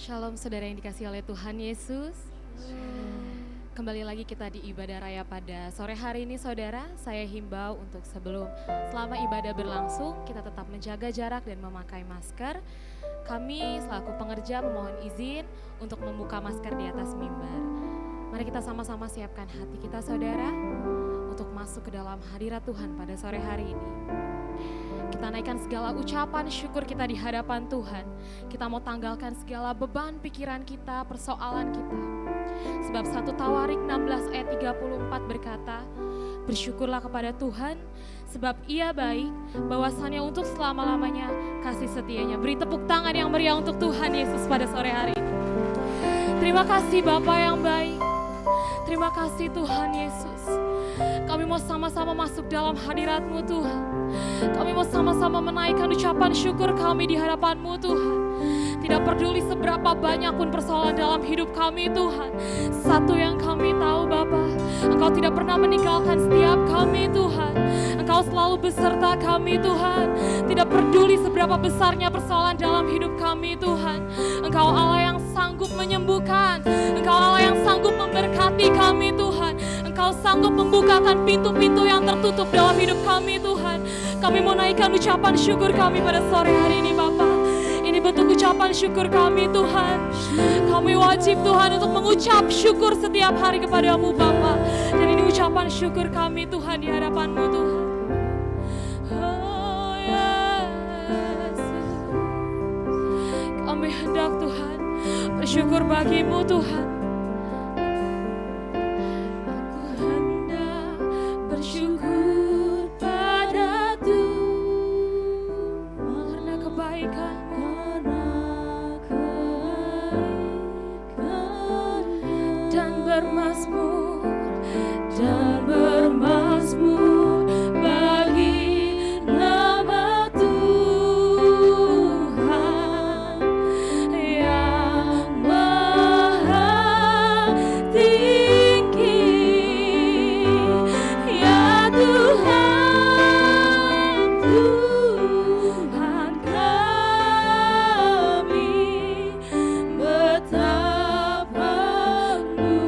Shalom saudara yang dikasihi oleh Tuhan Yesus. Kembali lagi kita di ibadah raya pada sore hari ini saudara. Saya himbau untuk selama ibadah berlangsung kita tetap menjaga jarak dan memakai masker. Kami selaku pengerja memohon izin untuk membuka masker di atas mimbar. Mari kita sama-sama siapkan hati kita saudara untuk masuk ke dalam hadirat Tuhan pada sore hari ini. Kita naikkan segala ucapan syukur kita di hadapan Tuhan. Kita mau tanggalkan segala beban pikiran kita, persoalan kita. Sebab 1 Tawarik 16 ayat 34 berkata, bersyukurlah kepada Tuhan sebab Ia baik, bahwasannya untuk selama-lamanya kasih setianya. Beri tepuk tangan yang meriah untuk Tuhan Yesus pada sore hari ini. Terima kasih Bapa yang baik. Terima kasih Tuhan Yesus. Kami mau sama-sama masuk dalam hadirat-Mu Tuhan. Kami mau sama-sama menaikkan ucapan syukur kami di hadapan-Mu Tuhan. Tidak peduli seberapa banyak pun persoalan dalam hidup kami Tuhan. Satu yang kami tahu Bapa, Engkau tidak pernah meninggalkan setiap kami Tuhan. Engkau selalu beserta kami Tuhan. Tidak peduli seberapa besarnya persoalan dalam hidup kami Tuhan. Engkau Allah yang sanggup menyembuhkan. Engkau Allah yang sanggup memberkati kami Tuhan. Engkau sanggup membukakan pintu-pintu yang tertutup dalam hidup kami Tuhan. Kami mau naikkan ucapan syukur kami pada sore hari ini Bapa. Ini bentuk ucapan syukur kami Tuhan. Kami wajib Tuhan untuk mengucap syukur setiap hari kepadamu Bapa. Dan ini ucapan syukur kami Tuhan di hadapan-Mu Tuhan. Oh Yesus, kami hendak Tuhan bersyukur bagi-Mu Tuhan. Aku hendak bersyukur pada Tuhan karena kebaikan. Bermasmur bagi nama Tuhan yang maha tinggi, ya Tuhan, Tuhan kami betapa tinggi.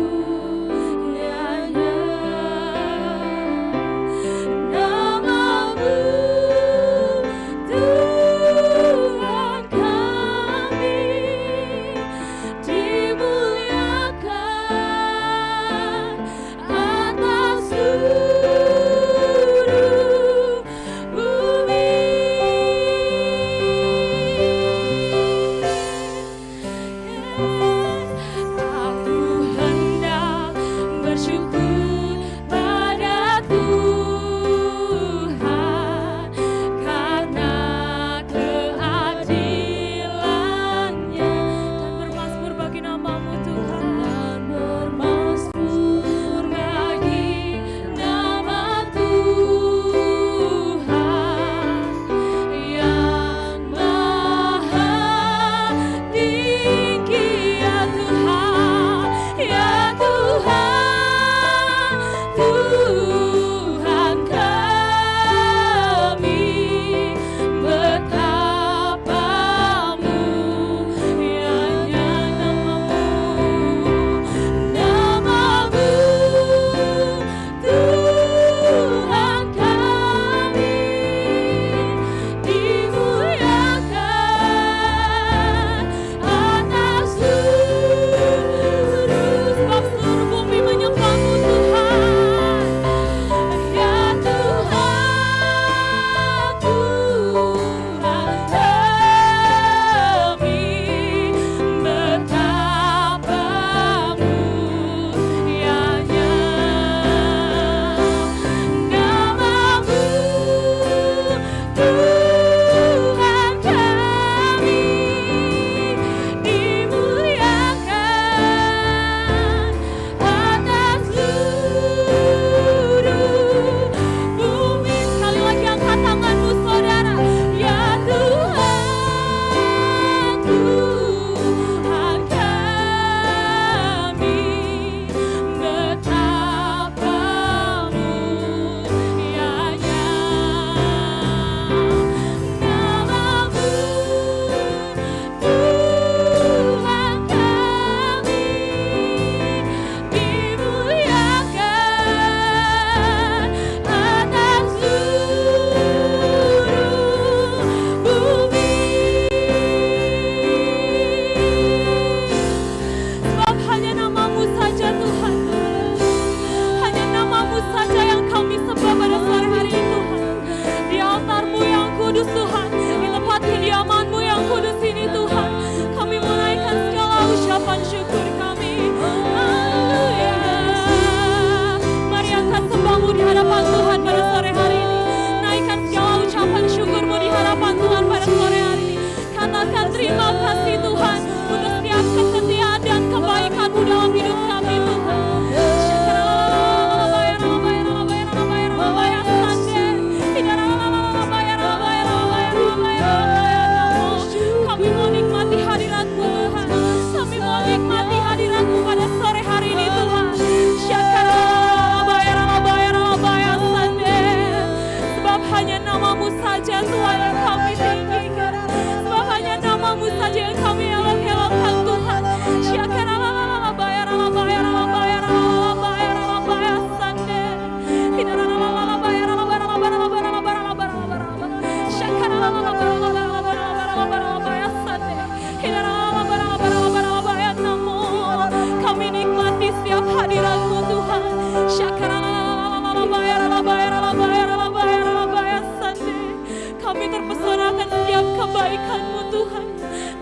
kebaikan-Mu Tuhan.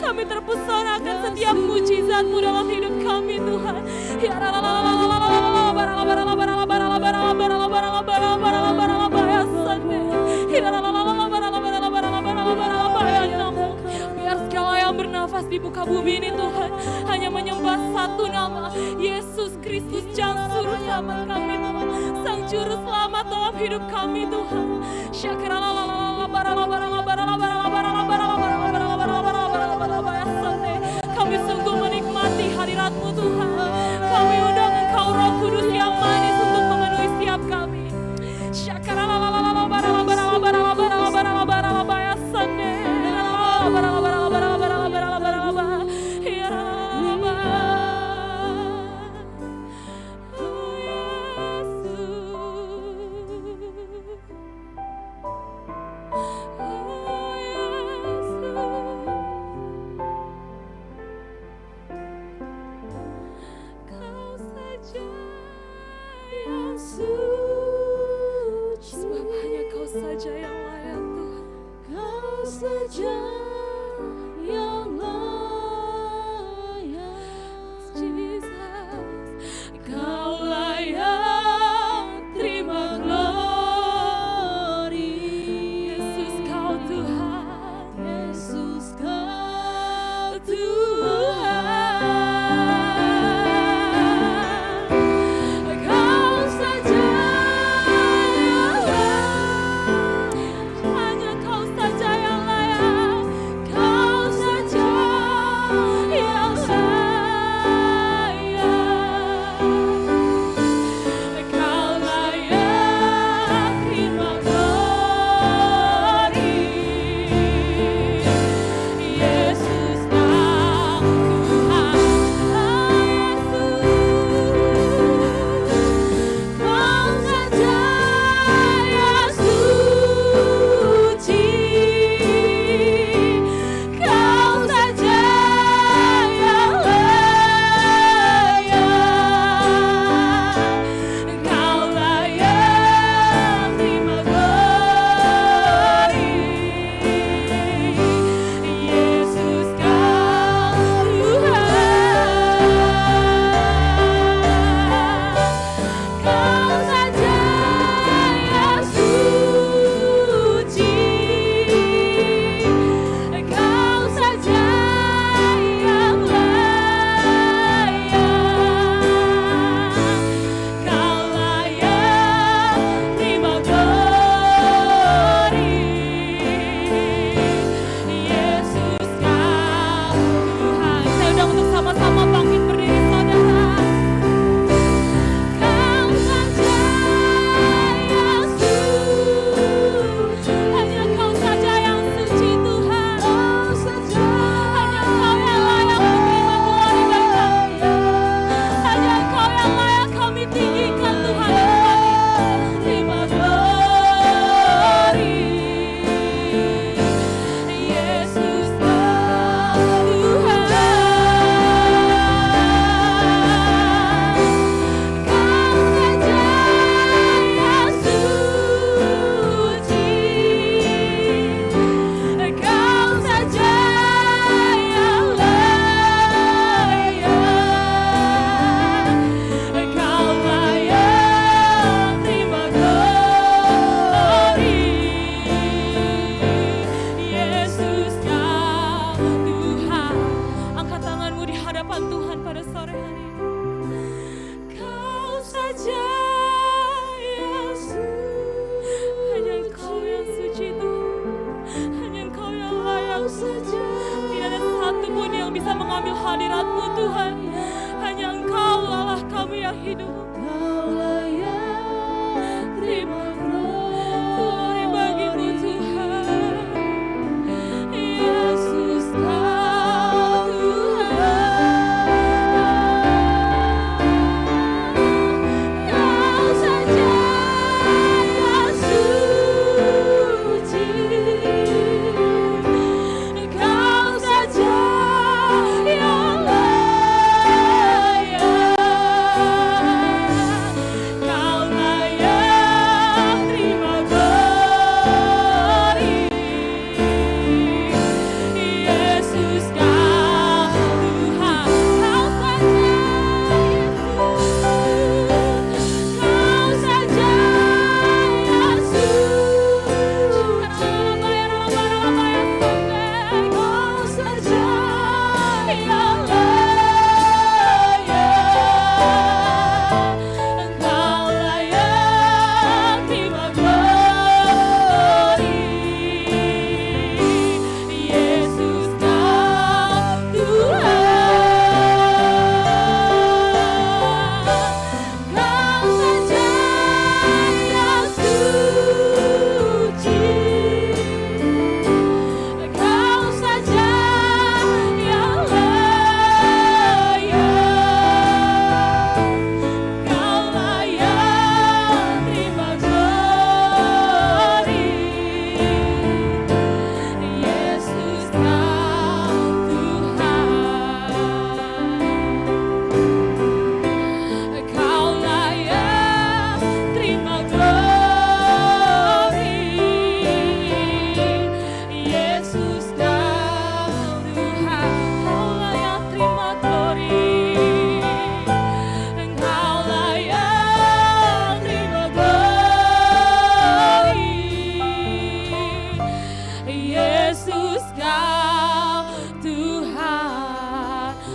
Kami terpesona akan setiap mujizat-Mu dalam hidup kami Tuhan. Ya biar segala yang bernafas di muka bumi ini Tuhan hanya menyembah satu nama, Yesus Kristus Jang Juru Selamat kami Tuhan, Sang Juru Selamat dalam hidup kami Tuhan. Kami sungguh menikmati hadirat-Mu Tuhan. Kami undang Engkau Roh Kudus yang manis untuk memenuhi setiap kami. Sebab hanya Kau saja yang layak Tuhan. Kau saja yang layak, Jesus. Kau layak terima glory. Yesus Kau Tuhan, Yesus Kau Tuhan.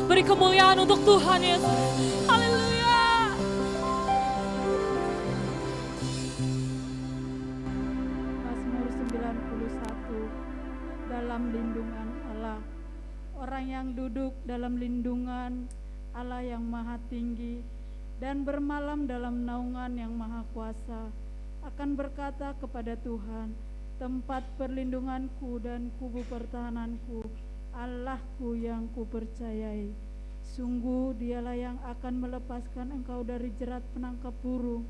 Beri kemuliaan untuk Tuhan Yesus. Haleluya. Mazmur 91, dalam lindungan Allah. Orang yang duduk dalam lindungan Allah yang maha tinggi dan bermalam dalam naungan yang maha kuasa akan berkata kepada Tuhan, tempat perlindunganku dan kubu pertahananku, Allahku yang kupercayai. Sungguh dialah yang akan melepaskan engkau dari jerat penangkap burung,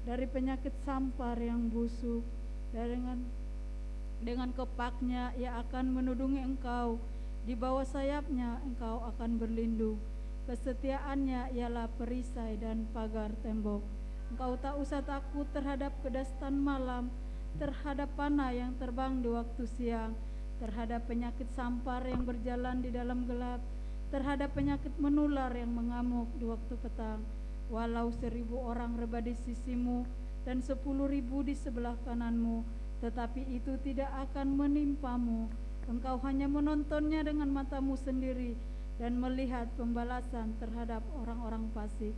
dari penyakit sampar yang busuk. Dengan kepaknya ia akan menudungi engkau, di bawah sayapnya engkau akan berlindung. Kesetiaannya ialah perisai dan pagar tembok. Engkau tak usah takut terhadap kedastan malam, terhadap panah yang terbang di waktu siang, terhadap penyakit sampar yang berjalan di dalam gelap, terhadap penyakit menular yang mengamuk di waktu petang. Walau 1.000 orang rebah di sisimu dan 10.000 di sebelah kananmu, tetapi itu tidak akan menimpamu. Engkau hanya menontonnya dengan matamu sendiri dan melihat pembalasan terhadap orang-orang fasik.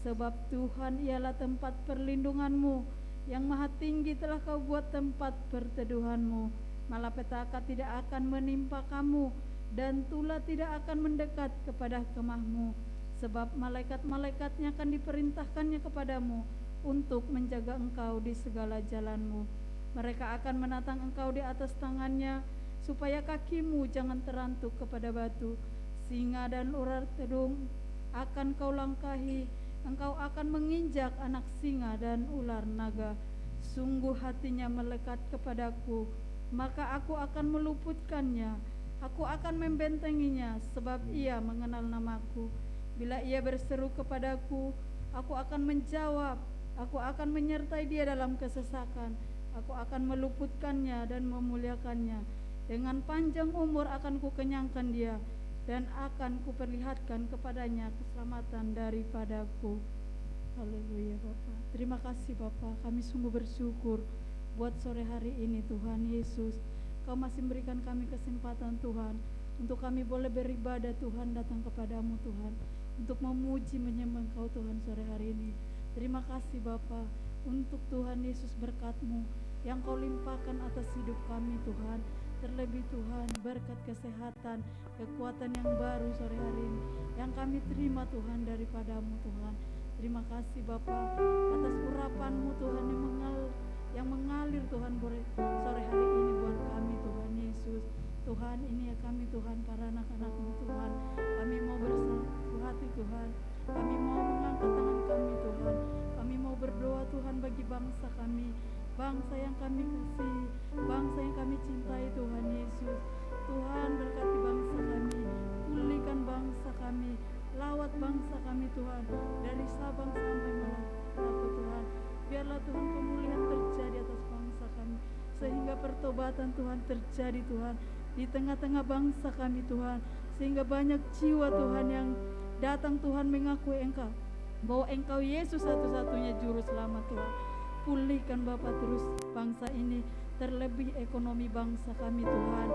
Sebab Tuhan ialah tempat perlindunganmu, yang maha tinggi telah kau buat tempat perteduhanmu. Malapetaka tidak akan menimpa kamu, dan tulah tidak akan mendekat kepada kemahmu. Sebab malaikat-malaikatnya akan diperintahkannya kepadamu untuk menjaga engkau di segala jalanmu. Mereka akan menatang engkau di atas tangannya, supaya kakimu jangan terantuk kepada batu. Singa dan ular tedung akan kau langkahi, engkau akan menginjak anak singa dan ular naga. Sungguh hatinya melekat kepadaku, maka aku akan meluputkannya. Aku akan membentenginya, sebab ia mengenal namaku. Bila ia berseru kepadaku, aku akan menjawab. Aku akan menyertai dia dalam kesesakan. Aku akan meluputkannya dan memuliakannya. Dengan panjang umur akan kukenyangkan dia, dan akan kuperlihatkan kepadanya keselamatan daripadaku. Haleluya Bapa. Terima kasih Bapa, kami sungguh bersyukur buat sore hari ini Tuhan Yesus. Kau masih memberikan kami kesempatan Tuhan, untuk kami boleh beribadah Tuhan, datang kepadamu Tuhan, untuk memuji menyembah Engkau Tuhan sore hari ini. Terima kasih Bapa, untuk Tuhan Yesus berkat-Mu yang Kau limpahkan atas hidup kami Tuhan. Terlebih Tuhan, berkat kesehatan, kekuatan yang baru sore hari ini yang kami terima Tuhan daripadamu Tuhan. Terima kasih Bapa atas urapan-Mu Tuhan yang mengalir Tuhan sore hari ini buat kami Tuhan Yesus. Tuhan, ini ya kami Tuhan, para anak-anak-Mu Tuhan. Kami mau bersatu hati Tuhan. Kami mau mengangkat tangan kami Tuhan. Kami mau berdoa Tuhan bagi bangsa kami, bangsa yang kami kasih, bangsa yang kami cintai Tuhan Yesus. Tuhan, berkati bangsa kami, pulihkan bangsa kami, lawat bangsa kami Tuhan, dari Sabang sampai Merauke Tuhan. Biarlah Tuhan pemulihan terjadi atas bangsa kami, sehingga pertobatan Tuhan terjadi Tuhan di tengah-tengah bangsa kami Tuhan, sehingga banyak jiwa Tuhan yang datang Tuhan mengakui Engkau, bahwa Engkau Yesus satu-satunya juru selamat Tuhan. Pulihkan Bapa terus bangsa ini, terlebih ekonomi bangsa kami Tuhan.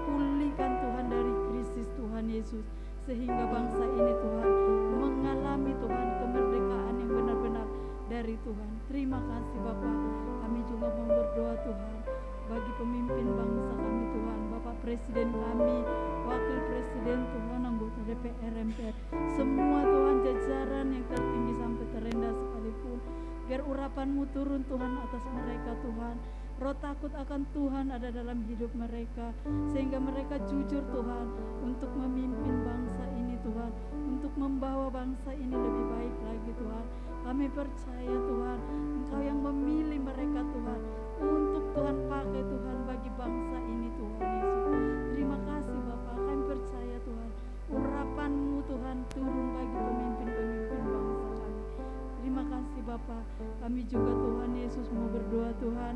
Pulihkan Tuhan dari krisis Tuhan Yesus, sehingga bangsa ini Tuhan mengalami Tuhan kemerdekaan yang benar-benar dari Tuhan. Terima kasih Bapa. Kami juga mau berdoa Tuhan bagi pemimpin bangsa kami Tuhan, Bapak Presiden kami, Wakil Presiden Tuhan, anggota DPR, MPR, semua Tuhan jajaran yang tertinggi sampai terendah sekalipun. Biar urapan-Mu turun Tuhan atas mereka Tuhan. Roh takut akan Tuhan ada dalam hidup mereka, sehingga mereka jujur Tuhan untuk memimpin bangsa ini Tuhan, untuk membawa bangsa ini lebih baik lagi Tuhan. Kami percaya Tuhan, Engkau yang memilih mereka Tuhan, untuk Tuhan pakai Tuhan bagi bangsa ini Tuhan Yesus. Terima kasih Bapa, kami percaya Tuhan, urapan-Mu Tuhan turun bagi pemimpin-pemimpin bangsa kami. Terima kasih Bapa. Kami juga Tuhan Yesus mau berdoa Tuhan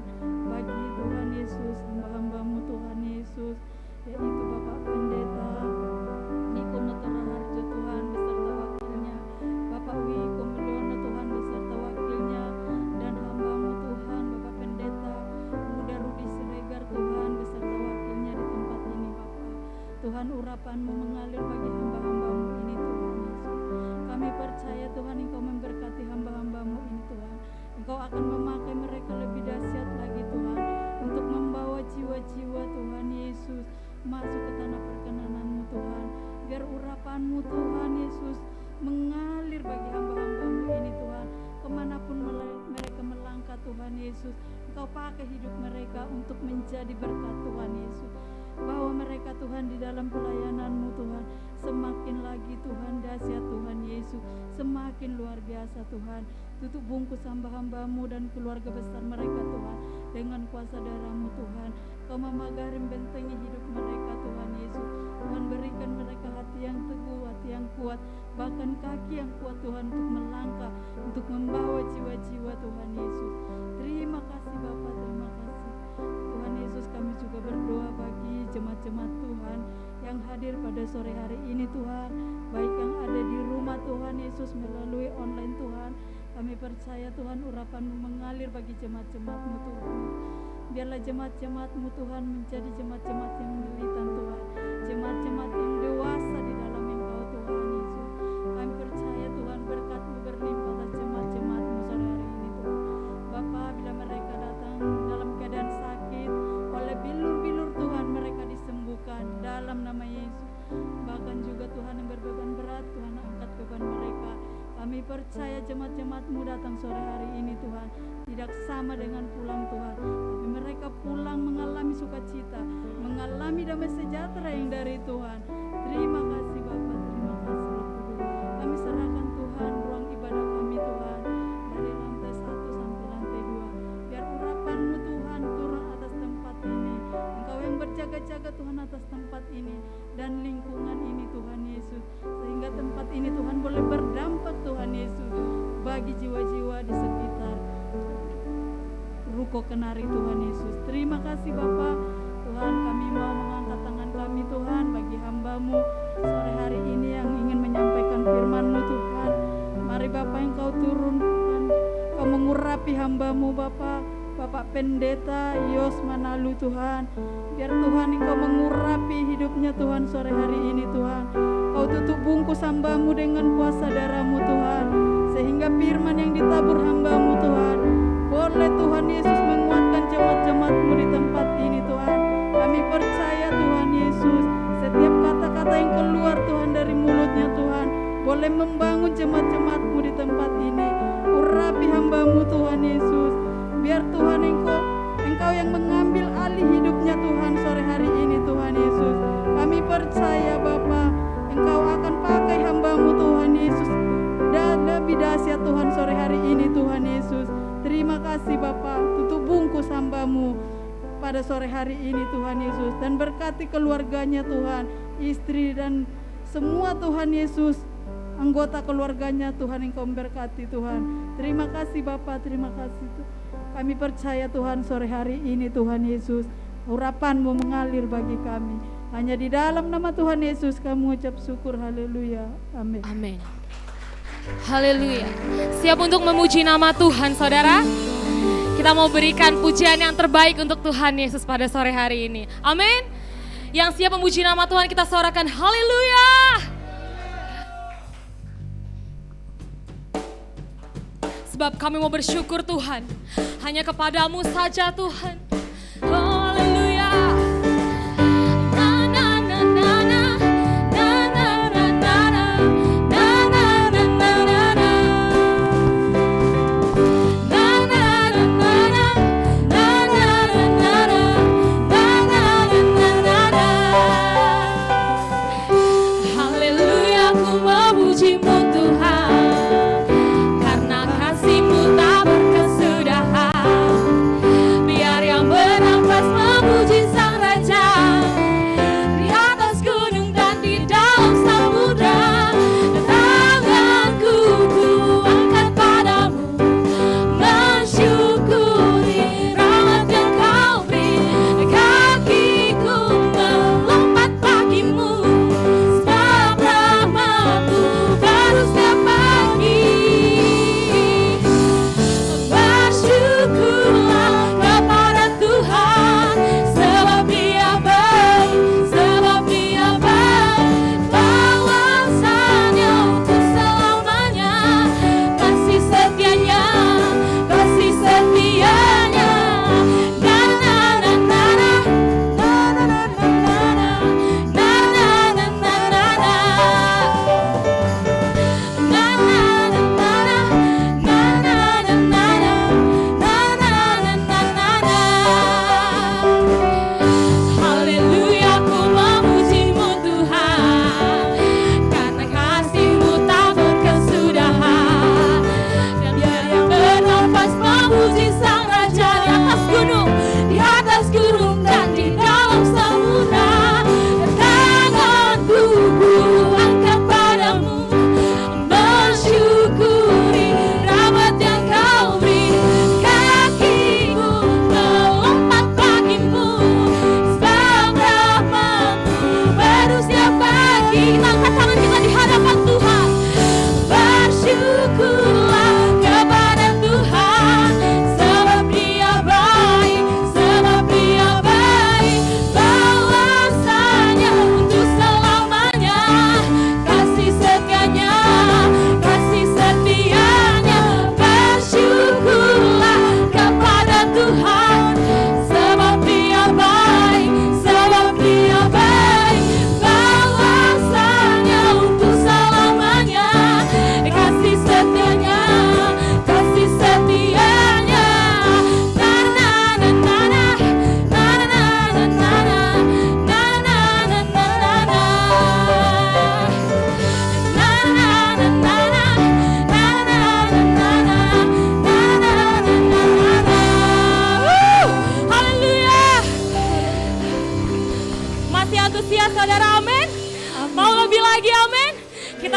bagi Tuhan Yesus, hamba-hamba-Mu Tuhan Yesus, yaitu Bapak Pendeta Niko Notoraharjo Tuhan beserta wakilnya, Bapak Wiko Mulyono Tuhan beserta wakilnya, dan hamba-Mu Tuhan Bapak Pendeta Muda Rudi Siregar Tuhan beserta wakilnya di tempat ini Bapak. Tuhan, urapan-Mu mengalir bagi hamba-hamba-Mu ini Tuhan. Yesus mengalir bagi hamba-hamba-Mu ini Tuhan. Kemanapun mereka melangkah Tuhan Yesus, Engkau pakai hidup mereka untuk menjadi berkat Tuhan Yesus. Bahwa mereka Tuhan di dalam pelayanan-Mu Tuhan semakin lagi Tuhan dahsyat Tuhan Yesus, semakin luar biasa Tuhan. Tutup bungkus hamba-hamba-Mu dan keluarga besar mereka Tuhan dengan kuasa darah-Mu Tuhan. Kau memagarin bentengi hidup mereka Tuhan Yesus. Tuhan berikan mereka hati yang teguh, hati yang kuat, bahkan kaki yang kuat Tuhan untuk melangkah, untuk membawa jiwa-jiwa Tuhan Yesus. Terima kasih Bapa, terima kasih Tuhan Yesus. Kami juga berdoa bagi jemaat-jemaat Tuhan yang hadir pada sore hari ini Tuhan, baik yang ada di rumah Tuhan Yesus melalui online Tuhan. Kami percaya Tuhan urapan-Mu mengalir bagi jemaat-jemaat-Mu Tuhan. Biarlah jemaat-jemaat-Mu Tuhan menjadi jemaat-jemaat yang militan Tuhan, jemaat-jemaat yang dewasa di dalam Engkau Tuhan Yesus. Kami percaya Tuhan berkat-Mu berlimpah atas jemaat-jemaat-Mu sore hari ini Tuhan. Bapa, bila mereka datang dalam keadaan sakit, oleh bilur-bilur Tuhan mereka disembuhkan dalam nama Yesus. Bahkan juga Tuhan yang berbeban berat, Tuhan angkat beban mereka. Kami percaya jemaat-jemaat-Mu datang sore hari ini Tuhan tidak sama dengan pulang Tuhan, tapi mereka pulang mengalami sukacita, mengalami damai sejahtera yang dari Tuhan. Terima kasih Bapa, terima kasih Roh Kudus. Kami serahkan Tuhan ruang ibadah kami Tuhan, dari lantai 1 sampai lantai 2. Biar urapan-Mu Tuhan turun atas tempat ini. Engkau yang berjaga-jaga Tuhan atas tempat ini dan lingkungan ini Tuhan Yesus, sehingga tempat ini Tuhan boleh berdampak Tuhan Yesus bagi jiwa-jiwa di sekitar Ruko Kenari Tuhan Yesus. Terima kasih Bapa. Tuhan, kami mau mengangkat tangan kami Tuhan bagi hamba-Mu sore hari ini yang ingin menyampaikan firman-Mu Tuhan. Mari Bapa, Engkau turun Tuhan, Kau mengurapi hamba-Mu Bapa, Bapak Pendeta Yos Manalu Tuhan. Biar Tuhan Engkau mengurapi hidupnya Tuhan sore hari ini Tuhan. Kau tutup bungkus hamba-Mu dengan kuasa darah-Mu Tuhan, sehingga firman yang ditabur hamba-Mu Tuhan boleh Tuhan Yesus menguatkan jemaat-jemaat-Mu di tempat ini Tuhan. Kami percaya Tuhan Yesus, setiap kata-kata yang keluar Tuhan dari mulutnya Tuhan boleh membangun jemaat-jemaat-Mu di tempat ini. Urapi hamba-Mu Tuhan Yesus. Biar Tuhan Engkau yang mengambil alih hidupnya Tuhan sore hari ini Tuhan Yesus. Kami percaya Bapa, Engkau akan pakai hamba-Mu Tuhan Yesus dan lebih dahsyat Tuhan sore hari ini Tuhan Yesus. Terima kasih Bapa, tutup bungkus hamba-Mu pada sore hari ini Tuhan Yesus, dan berkati keluarganya Tuhan, istri dan semua Tuhan Yesus, anggota keluarganya Tuhan Engkau memberkati Tuhan. Terima kasih Bapa, terima kasih Tuhan. Kami percaya Tuhan sore hari ini Tuhan Yesus, urapan-Mu mengalir bagi kami. Hanya di dalam nama Tuhan Yesus kami mengucap syukur. Haleluya. Amin. Amin. Haleluya. Siap untuk memuji nama Tuhan saudara? Kita mau berikan pujian yang terbaik untuk Tuhan Yesus pada sore hari ini. Amin. Yang siap memuji nama Tuhan kita sorakan haleluya. Sebab kami mau bersyukur Tuhan, hanya kepadamu saja Tuhan. Haleluya. Biar yang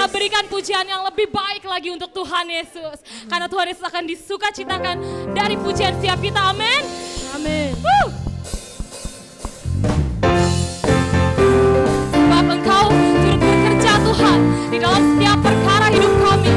kita berikan pujian yang lebih baik lagi untuk Tuhan Yesus. Karena Tuhan Yesus akan disukacitakan dari pujian setiap kita. Amin. Amin. Sebab Engkau turut bekerja Tuhan di dalam setiap perkara hidup kami.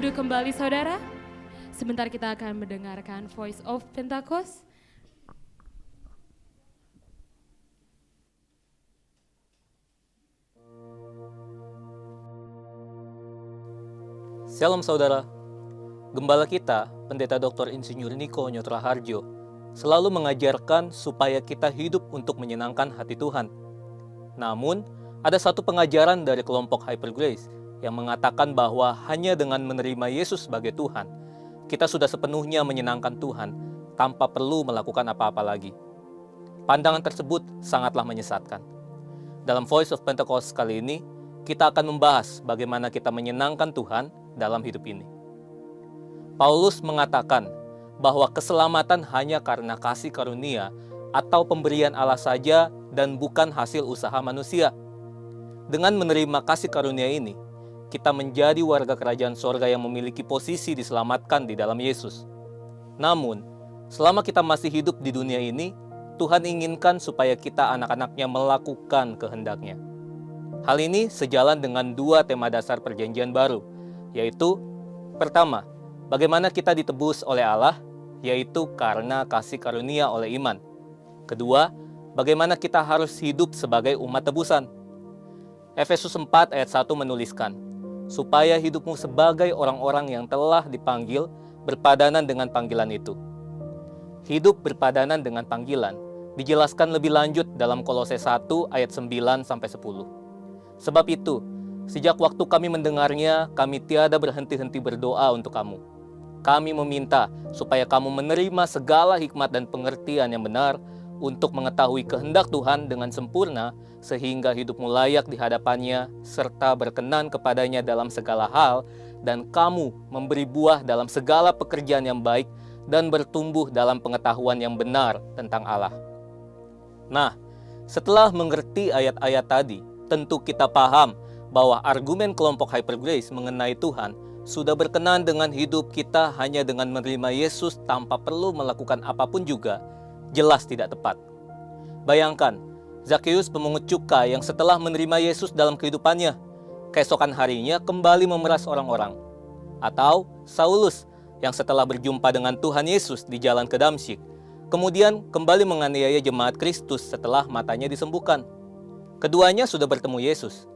Kembali saudara, sebentar kita akan mendengarkan Voice of Pentecost. Shalom saudara, Gembala kita, Pendeta Dr. Insinyur Niko Nyotraharjo, selalu mengajarkan supaya kita hidup untuk menyenangkan hati Tuhan. Namun, ada satu pengajaran dari kelompok Hyper Grace yang mengatakan bahwa hanya dengan menerima Yesus sebagai Tuhan, kita sudah sepenuhnya menyenangkan Tuhan tanpa perlu melakukan apa-apa lagi. Pandangan tersebut sangatlah menyesatkan. Dalam Voice of Pentecost kali ini, kita akan membahas bagaimana kita menyenangkan Tuhan dalam hidup ini. Paulus mengatakan bahwa keselamatan hanya karena kasih karunia atau pemberian Allah saja dan bukan hasil usaha manusia. Dengan menerima kasih karunia ini, kita menjadi warga kerajaan sorga yang memiliki posisi diselamatkan di dalam Yesus. Namun, selama kita masih hidup di dunia ini, Tuhan inginkan supaya kita anak-anaknya melakukan kehendak-Nya. Hal ini sejalan dengan dua tema dasar perjanjian baru, yaitu pertama, bagaimana kita ditebus oleh Allah, yaitu karena kasih karunia oleh iman. Kedua, bagaimana kita harus hidup sebagai umat tebusan. Efesus 4 ayat 1 menuliskan, supaya hidupmu sebagai orang-orang yang telah dipanggil berpadanan dengan panggilan itu. Hidup berpadanan dengan panggilan dijelaskan lebih lanjut dalam Kolose 1 ayat 9-10. Sebab itu, Sejak waktu kami mendengarnya, kami tiada berhenti-henti berdoa untuk kamu. Kami meminta supaya kamu menerima segala hikmat dan pengertian yang benar untuk mengetahui kehendak Tuhan dengan sempurna, sehingga hidupmu layak di hadapannya, serta berkenan kepadanya dalam segala hal, dan kamu memberi buah dalam segala pekerjaan yang baik, dan bertumbuh dalam pengetahuan yang benar tentang Allah. Nah, setelah mengerti ayat-ayat tadi, tentu kita paham bahwa argumen kelompok Hyper Grace mengenai Tuhan sudah berkenan dengan hidup kita hanya dengan menerima Yesus tanpa perlu melakukan apapun juga, jelas tidak tepat. Bayangkan, Zakheus pemungut cukai yang setelah menerima Yesus dalam kehidupannya, keesokan harinya kembali memeras orang-orang. Atau Saulus yang setelah berjumpa dengan Tuhan Yesus di jalan ke Damsyik, kemudian kembali menganiaya jemaat Kristus setelah matanya disembuhkan. Keduanya sudah bertemu Yesus.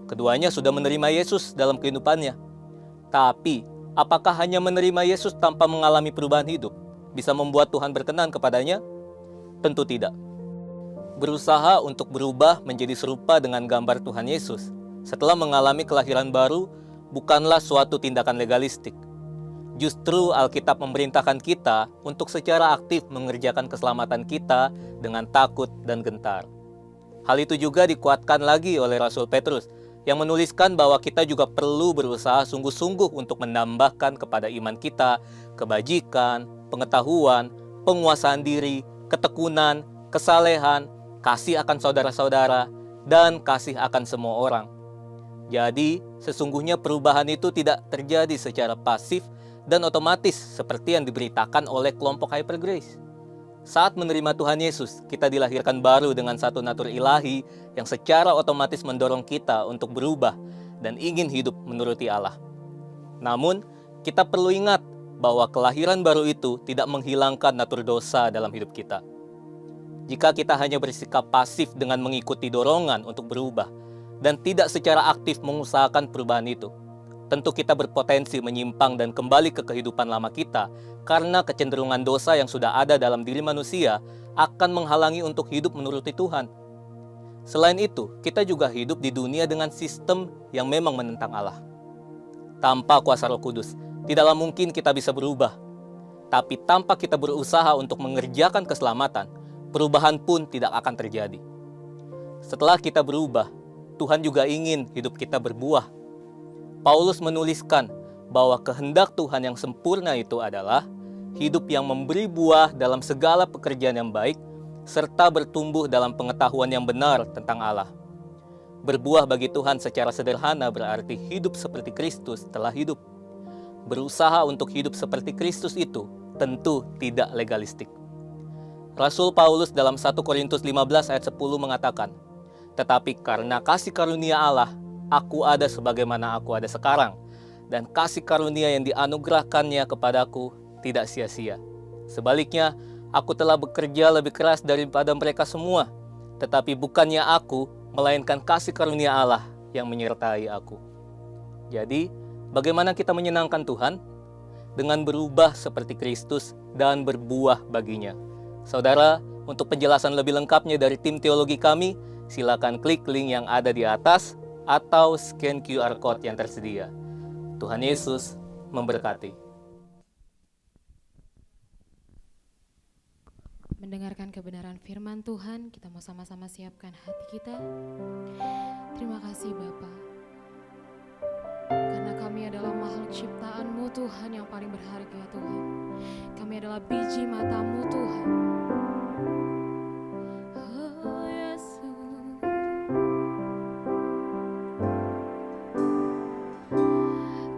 Keduanya sudah menerima Yesus dalam kehidupannya. Tapi, apakah hanya menerima Yesus tanpa mengalami perubahan hidup bisa membuat Tuhan berkenan kepadanya? Tentu tidak. Berusaha untuk berubah menjadi serupa dengan gambar Tuhan Yesus setelah mengalami kelahiran baru bukanlah suatu tindakan legalistik. Justru Alkitab memerintahkan kita untuk secara aktif mengerjakan keselamatan kita dengan takut dan gentar. Hal itu juga dikuatkan lagi oleh Rasul Petrus yang menuliskan bahwa kita juga perlu berusaha sungguh-sungguh untuk menambahkan kepada iman kita kebajikan, pengetahuan, penguasaan diri, ketekunan, kesalehan, kasih akan saudara-saudara, dan kasih akan semua orang. Jadi, sesungguhnya perubahan itu tidak terjadi secara pasif dan otomatis seperti yang diberitakan oleh kelompok Hyper Grace. Saat menerima Tuhan Yesus, kita dilahirkan baru dengan satu natur ilahi yang secara otomatis mendorong kita untuk berubah dan ingin hidup menuruti Allah. Namun, kita perlu ingat bahwa kelahiran baru itu tidak menghilangkan natur dosa dalam hidup kita. Jika kita hanya bersikap pasif dengan mengikuti dorongan untuk berubah dan tidak secara aktif mengusahakan perubahan itu, tentu kita berpotensi menyimpang dan kembali ke kehidupan lama kita karena kecenderungan dosa yang sudah ada dalam diri manusia akan menghalangi untuk hidup menuruti Tuhan. Selain itu, kita juga hidup di dunia dengan sistem yang memang menentang Allah. Tanpa kuasa Roh Kudus, tidaklah mungkin kita bisa berubah. Tapi tanpa kita berusaha untuk mengerjakan keselamatan, perubahan pun tidak akan terjadi. Setelah kita berubah, Tuhan juga ingin hidup kita berbuah. Paulus menuliskan bahwa kehendak Tuhan yang sempurna itu adalah hidup yang memberi buah dalam segala pekerjaan yang baik, serta bertumbuh dalam pengetahuan yang benar tentang Allah. Berbuah bagi Tuhan secara sederhana berarti hidup seperti Kristus telah hidup. Berusaha untuk hidup seperti Kristus itu tentu tidak legalistik. Rasul Paulus dalam 1 Korintus 15 ayat 10 mengatakan, "Tetapi karena kasih karunia Allah, aku ada sebagaimana aku ada sekarang, dan kasih karunia yang dianugerahkannya kepadaku tidak sia-sia. Sebaliknya, aku telah bekerja lebih keras daripada mereka semua, tetapi bukannya aku, melainkan kasih karunia Allah yang menyertai aku." Jadi, bagaimana kita menyenangkan Tuhan? Dengan berubah seperti Kristus dan berbuah baginya. Saudara, untuk penjelasan lebih lengkapnya dari tim teologi kami, silakan klik link yang ada di atas atau scan QR Code yang tersedia. Tuhan Yesus memberkati. Mendengarkan kebenaran firman Tuhan, kita mau sama-sama siapkan hati kita. Terima kasih Bapa, karena kami adalah makhluk ciptaan-Mu Tuhan yang paling berharga Tuhan. Kami adalah biji mata-Mu Tuhan. Oh Yesus,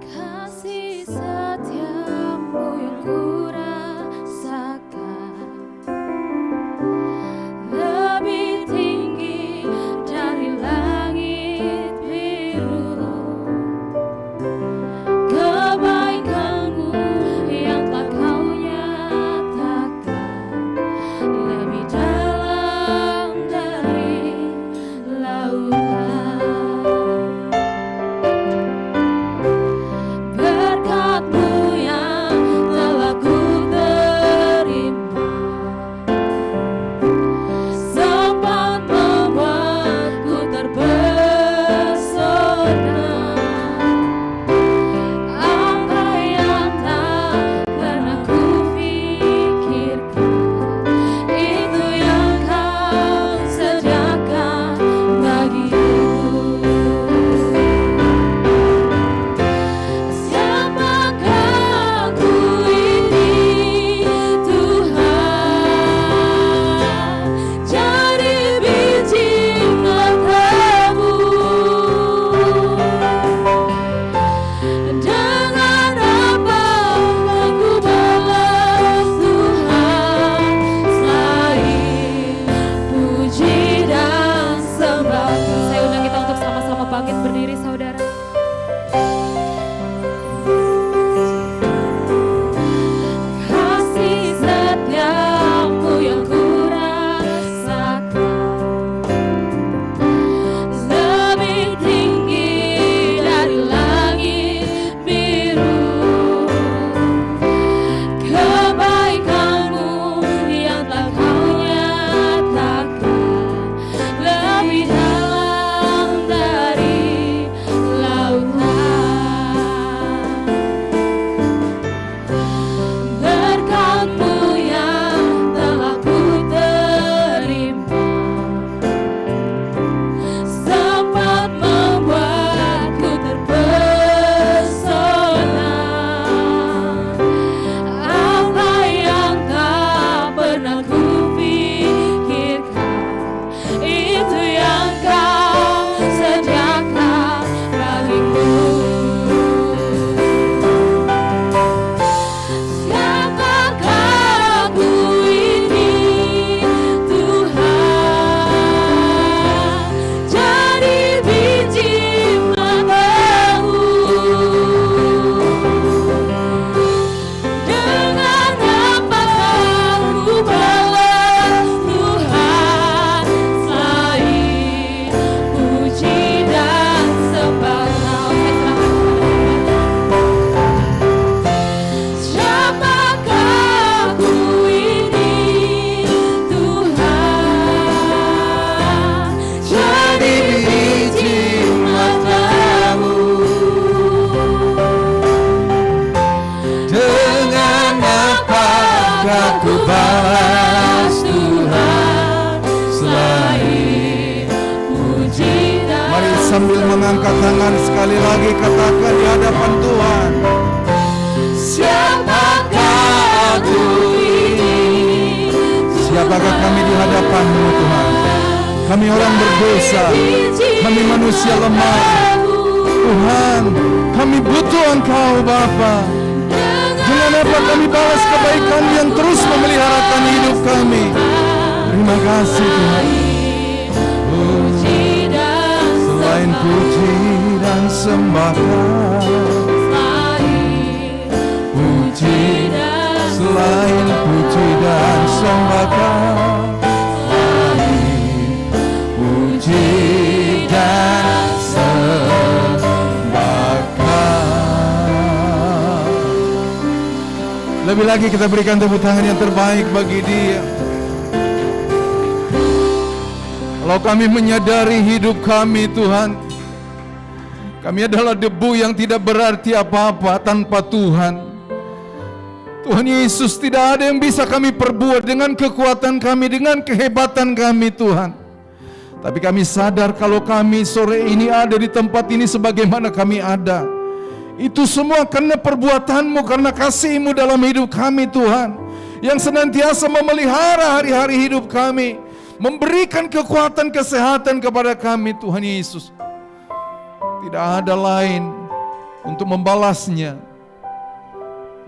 kasih setia-Mu yang kurasakan lebih tinggi dari langit biru. Kebaikan-Mu yang telah Kau nyatakan lebih sambil mengangkat tangan sekali lagi katakan di hadapan Tuhan. Siapakah aku ini? Siapakah kami di hadapan-Mu Tuhan? Kami orang berdosa, kami manusia lemah. Tuhan, kami butuh Engkau Bapa. Dengan apa kami balas kebaikan yang terus memeliharakan hidup kami. Terima kasih Tuhan. Selain puji dan sembah, selain puji dan sembah, puji dan sembah. Lebih lagi kita berikan tepuk tangan yang terbaik bagi Dia. Kalau kami menyadari hidup kami Tuhan, kami adalah debu yang tidak berarti apa-apa tanpa Tuhan. Tuhan Yesus, tidak ada yang bisa kami perbuat dengan kekuatan kami, dengan kehebatan kami Tuhan. Tapi kami sadar kalau kami sore ini ada di tempat ini sebagaimana kami ada, itu semua karena perbuatan-Mu, karena kasih-Mu dalam hidup kami Tuhan, yang senantiasa memelihara hari-hari hidup kami, memberikan kekuatan kesehatan kepada kami Tuhan Yesus. Tidak ada lain untuk membalasnya.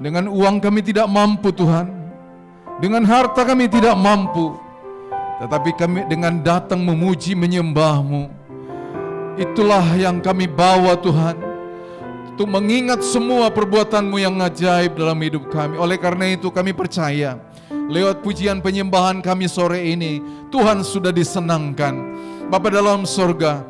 Dengan uang kami tidak mampu Tuhan, dengan harta kami tidak mampu, tetapi kami dengan datang memuji menyembah-Mu, itulah yang kami bawa Tuhan, untuk mengingat semua perbuatan-Mu yang ajaib dalam hidup kami. Oleh karena itu kami percaya, lewat pujian penyembahan kami sore ini, Tuhan sudah disenangkan. Bapa dalam sorga,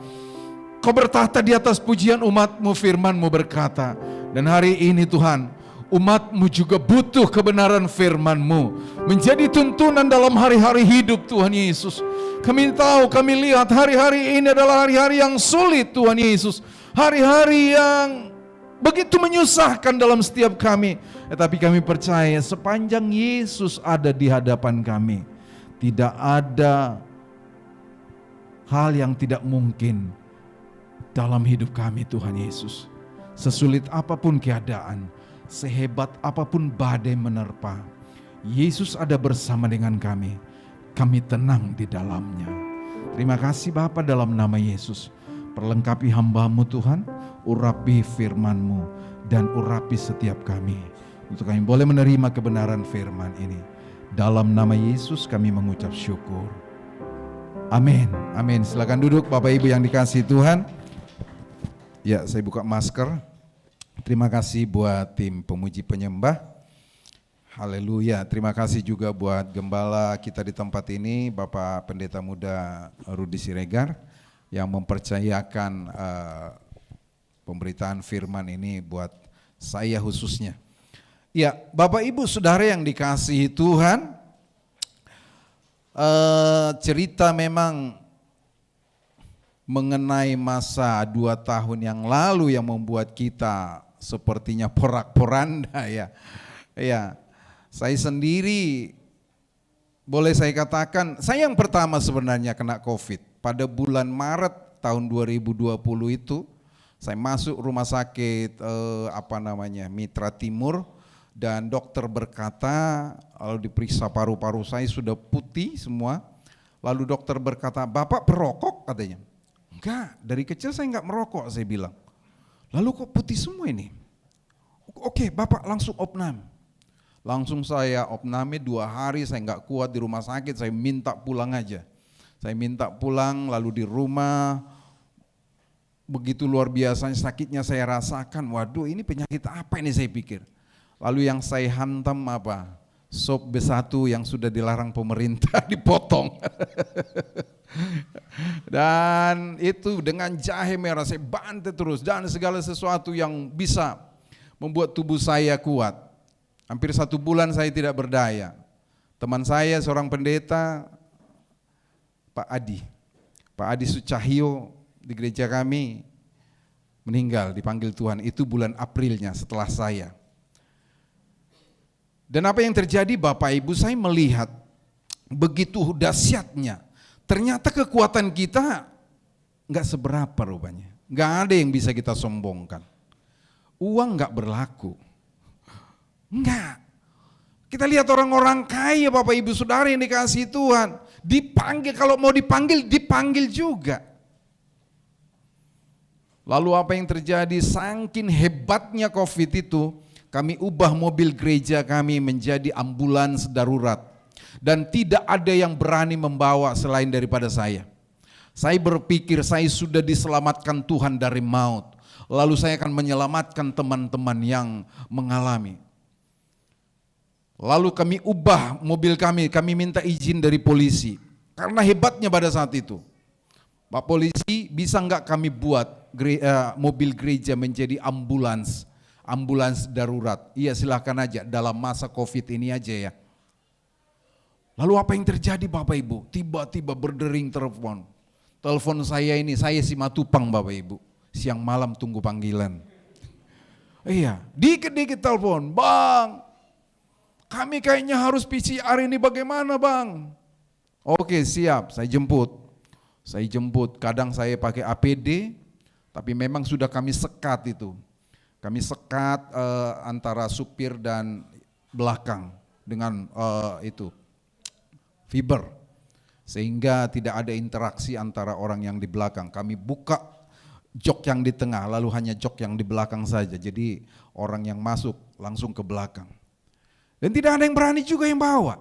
Kau bertahta di atas pujian umat-Mu, firman-Mu berkata, dan hari ini Tuhan, umat-Mu juga butuh kebenaran firman-Mu menjadi tuntunan dalam hari-hari hidup Tuhan Yesus. Kami tahu, kami lihat hari-hari ini adalah hari-hari yang sulit Tuhan Yesus, hari-hari yang begitu menyusahkan dalam setiap kami. Tetapi kami percaya sepanjang Yesus ada di hadapan kami, tidak ada hal yang tidak mungkin dalam hidup kami Tuhan Yesus. Sesulit apapun keadaan, sehebat apapun badai menerpa, Yesus ada bersama dengan kami. Kami tenang di dalamnya. Terima kasih Bapa, dalam nama Yesus. Perlengkapi hamba-Mu Tuhan, urapi firman-Mu dan urapi setiap kami, untuk kami boleh menerima kebenaran firman ini. Dalam nama Yesus kami mengucap syukur. Amin. Amin. Silakan duduk Bapak Ibu yang dikasihi Tuhan. Ya, saya buka masker. Terima kasih buat tim pemuji penyembah. Haleluya. Terima kasih juga buat gembala kita di tempat ini, Bapak Pendeta Muda Rudi Siregar, yang mempercayakan pemberitaan firman ini buat saya khususnya. Ya, Bapak Ibu Saudara yang dikasihi Tuhan, cerita memang mengenai masa 2 tahun yang lalu yang membuat kita sepertinya porak-poranda ya. Ya, saya sendiri boleh saya katakan, saya yang pertama sebenarnya kena COVID. Pada bulan Maret tahun 2020 itu, saya masuk rumah sakit Mitra Timur, dan dokter berkata, lalu diperiksa paru-paru saya sudah putih semua. Lalu dokter berkata, "Bapak perokok?" katanya. "Enggak, dari kecil saya enggak merokok," saya bilang. "Lalu kok putih semua ini?" "Oke, Bapak langsung opnam." Langsung saya opname 2 hari, saya enggak kuat di rumah sakit, saya minta pulang aja. Saya minta pulang, lalu di rumah begitu luar biasanya sakitnya saya rasakan. Waduh, ini penyakit apa ini saya pikir. Lalu yang saya hantam apa? Sop B1 yang sudah dilarang pemerintah dipotong. Dan itu dengan jahe merah saya bantai terus, dan segala sesuatu yang bisa membuat tubuh saya kuat. Hampir 1 bulan saya tidak berdaya. Teman saya seorang pendeta, Pak Adi Sucahyo di gereja kami meninggal, dipanggil Tuhan. Itu bulan Aprilnya setelah saya. Dan apa yang terjadi Bapak Ibu, saya melihat begitu dahsyatnya. Ternyata kekuatan kita nggak seberapa rupanya. Nggak ada yang bisa kita sombongkan. Uang nggak berlaku. Enggak. Kita lihat orang-orang kaya Bapak Ibu Saudara yang dikasihi Tuhan. Dipanggil, kalau mau dipanggil, dipanggil juga. Lalu apa yang terjadi? Saking hebatnya COVID itu, kami ubah mobil gereja kami menjadi ambulans darurat. Dan tidak ada yang berani membawa selain daripada saya. Saya berpikir saya sudah diselamatkan Tuhan dari maut. Lalu saya akan menyelamatkan teman-teman yang mengalami. Lalu kami ubah mobil kami minta izin dari polisi. Karena hebatnya pada saat itu. Pak Polisi, bisa enggak kami buat mobil gereja menjadi ambulans darurat? Iya silahkan aja, dalam masa COVID ini aja ya. Lalu apa yang terjadi Bapak Ibu? Tiba-tiba berdering telepon. Telepon saya ini, saya Simatupang Bapak Ibu. Siang malam tunggu panggilan. Iya, dikit-dikit telepon, Bang, kami kayaknya harus PCR ini bagaimana Bang? Oke siap, saya jemput. Kadang saya pakai APD, tapi memang sudah kami sekat itu. Kami sekat antara supir dan belakang dengan fiber. Sehingga tidak ada interaksi antara orang yang di belakang. Kami buka jok yang di tengah, lalu hanya jok yang di belakang saja. Jadi orang yang masuk langsung ke belakang. Dan tidak ada yang berani juga yang bawa.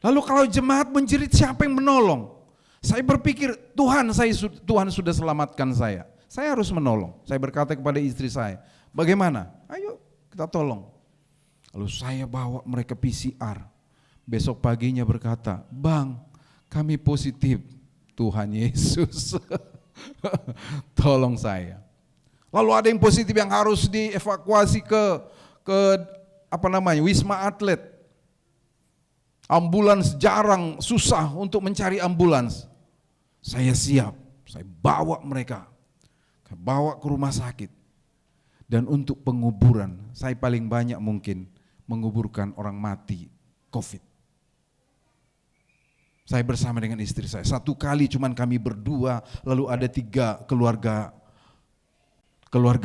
Lalu kalau jemaat menjerit, siapa yang menolong? Saya berpikir Tuhan sudah selamatkan saya. Saya harus menolong. Saya berkata kepada istri saya, bagaimana? Ayo kita tolong. Lalu saya bawa mereka PCR. Besok paginya berkata, Bang, kami positif. Tuhan Yesus. Tolong saya. Lalu ada yang positif yang harus dievakuasi ke Wisma Atlet. Ambulans jarang, susah untuk mencari ambulans. Saya siap, saya bawa mereka, bawa ke rumah sakit. Dan untuk penguburan, saya paling banyak mungkin menguburkan orang mati COVID. Saya bersama dengan istri saya, satu kali cuman kami berdua, lalu ada 3 keluarga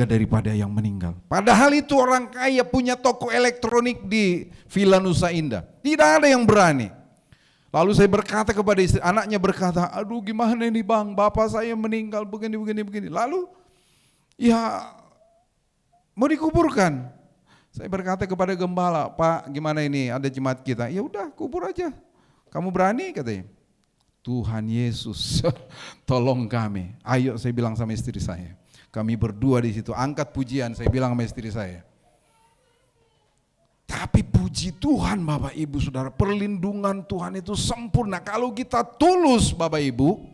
daripada yang meninggal. Padahal itu orang kaya punya toko elektronik di Villa Nusa Indah. Tidak ada yang berani. Lalu saya berkata kepada istri, anaknya berkata, aduh gimana ini Bang, bapak saya meninggal begini. Lalu ya mau dikuburkan. Saya berkata kepada gembala, Pak gimana ini ada jemaat kita. Ya udah kubur aja. Kamu berani katanya. Tuhan Yesus tolong kami. Ayo saya bilang sama istri saya. Kami berdua di situ, angkat pujian, saya bilang sama istri saya. Tapi puji Tuhan Bapak Ibu Saudara, perlindungan Tuhan itu sempurna. Kalau kita tulus Bapak Ibu,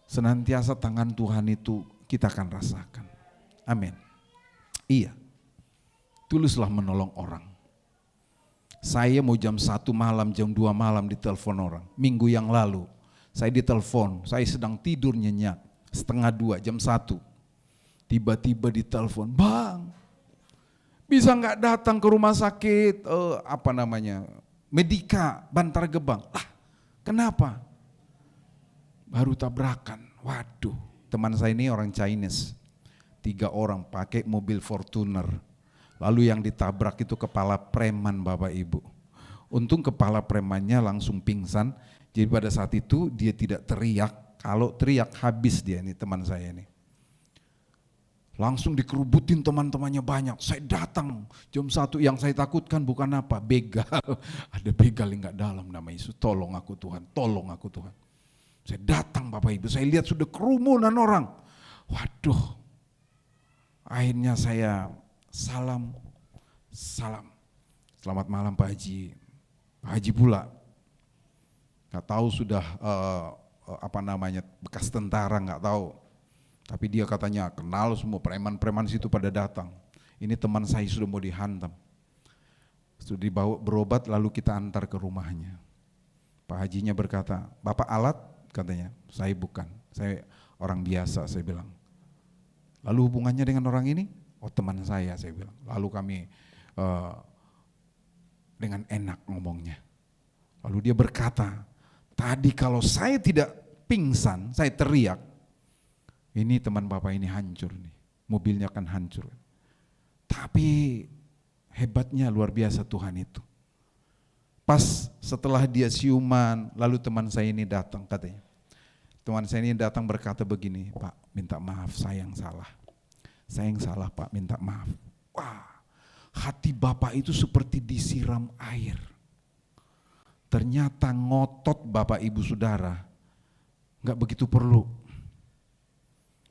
senantiasa tangan Tuhan itu kita akan rasakan. Amin. Iya, tuluslah menolong orang. Saya mau jam 1 malam, jam 2 malam ditelepon orang. Minggu yang lalu, saya ditelepon, saya sedang tidur nyenyak. 1:30, jam 1. Tiba-tiba ditelepon, Bang, bisa nggak datang ke rumah sakit Medika Bantar Gebang? Lah, kenapa? Baru tabrakan. Waduh, teman saya ini orang Chinese. 3 orang pakai mobil Fortuner. Lalu yang ditabrak itu kepala preman Bapak Ibu. Untung kepala premannya langsung pingsan. Jadi pada saat itu dia tidak teriak. Kalau teriak habis dia nih teman saya nih. Langsung dikerubutin teman-temannya banyak. Saya datang jam 1, yang saya takutkan bukan apa, begal. Ada begal yang gak dalam nama Yesus. Tolong aku Tuhan, tolong aku Tuhan. Saya datang Bapak Ibu, saya lihat sudah kerumunan orang. Waduh, akhirnya saya salam. Selamat malam Pak Haji. Pak Haji pula. Gak tahu sudah bekas tentara gak tahu. Tapi dia katanya kenal semua preman-preman situ pada datang. Ini teman saya sudah mau dihantam. Sudah dibawa berobat lalu kita antar ke rumahnya. Pak Hajinya berkata, Bapak alat? Katanya, saya bukan. Saya orang biasa, saya bilang. Lalu hubungannya dengan orang ini? Oh teman saya bilang. Lalu kami dengan enak ngomongnya. Lalu dia berkata, tadi kalau saya tidak pingsan, saya teriak, ini teman Bapak ini hancur nih, mobilnya akan hancur. Tapi hebatnya luar biasa Tuhan itu. Pas setelah dia siuman, lalu teman saya ini datang katanya. Teman saya ini datang berkata begini, Pak minta maaf saya yang salah. Saya yang salah Pak, minta maaf. Wah, hati Bapak itu seperti disiram air. Ternyata ngotot Bapak Ibu Saudara gak begitu perlu.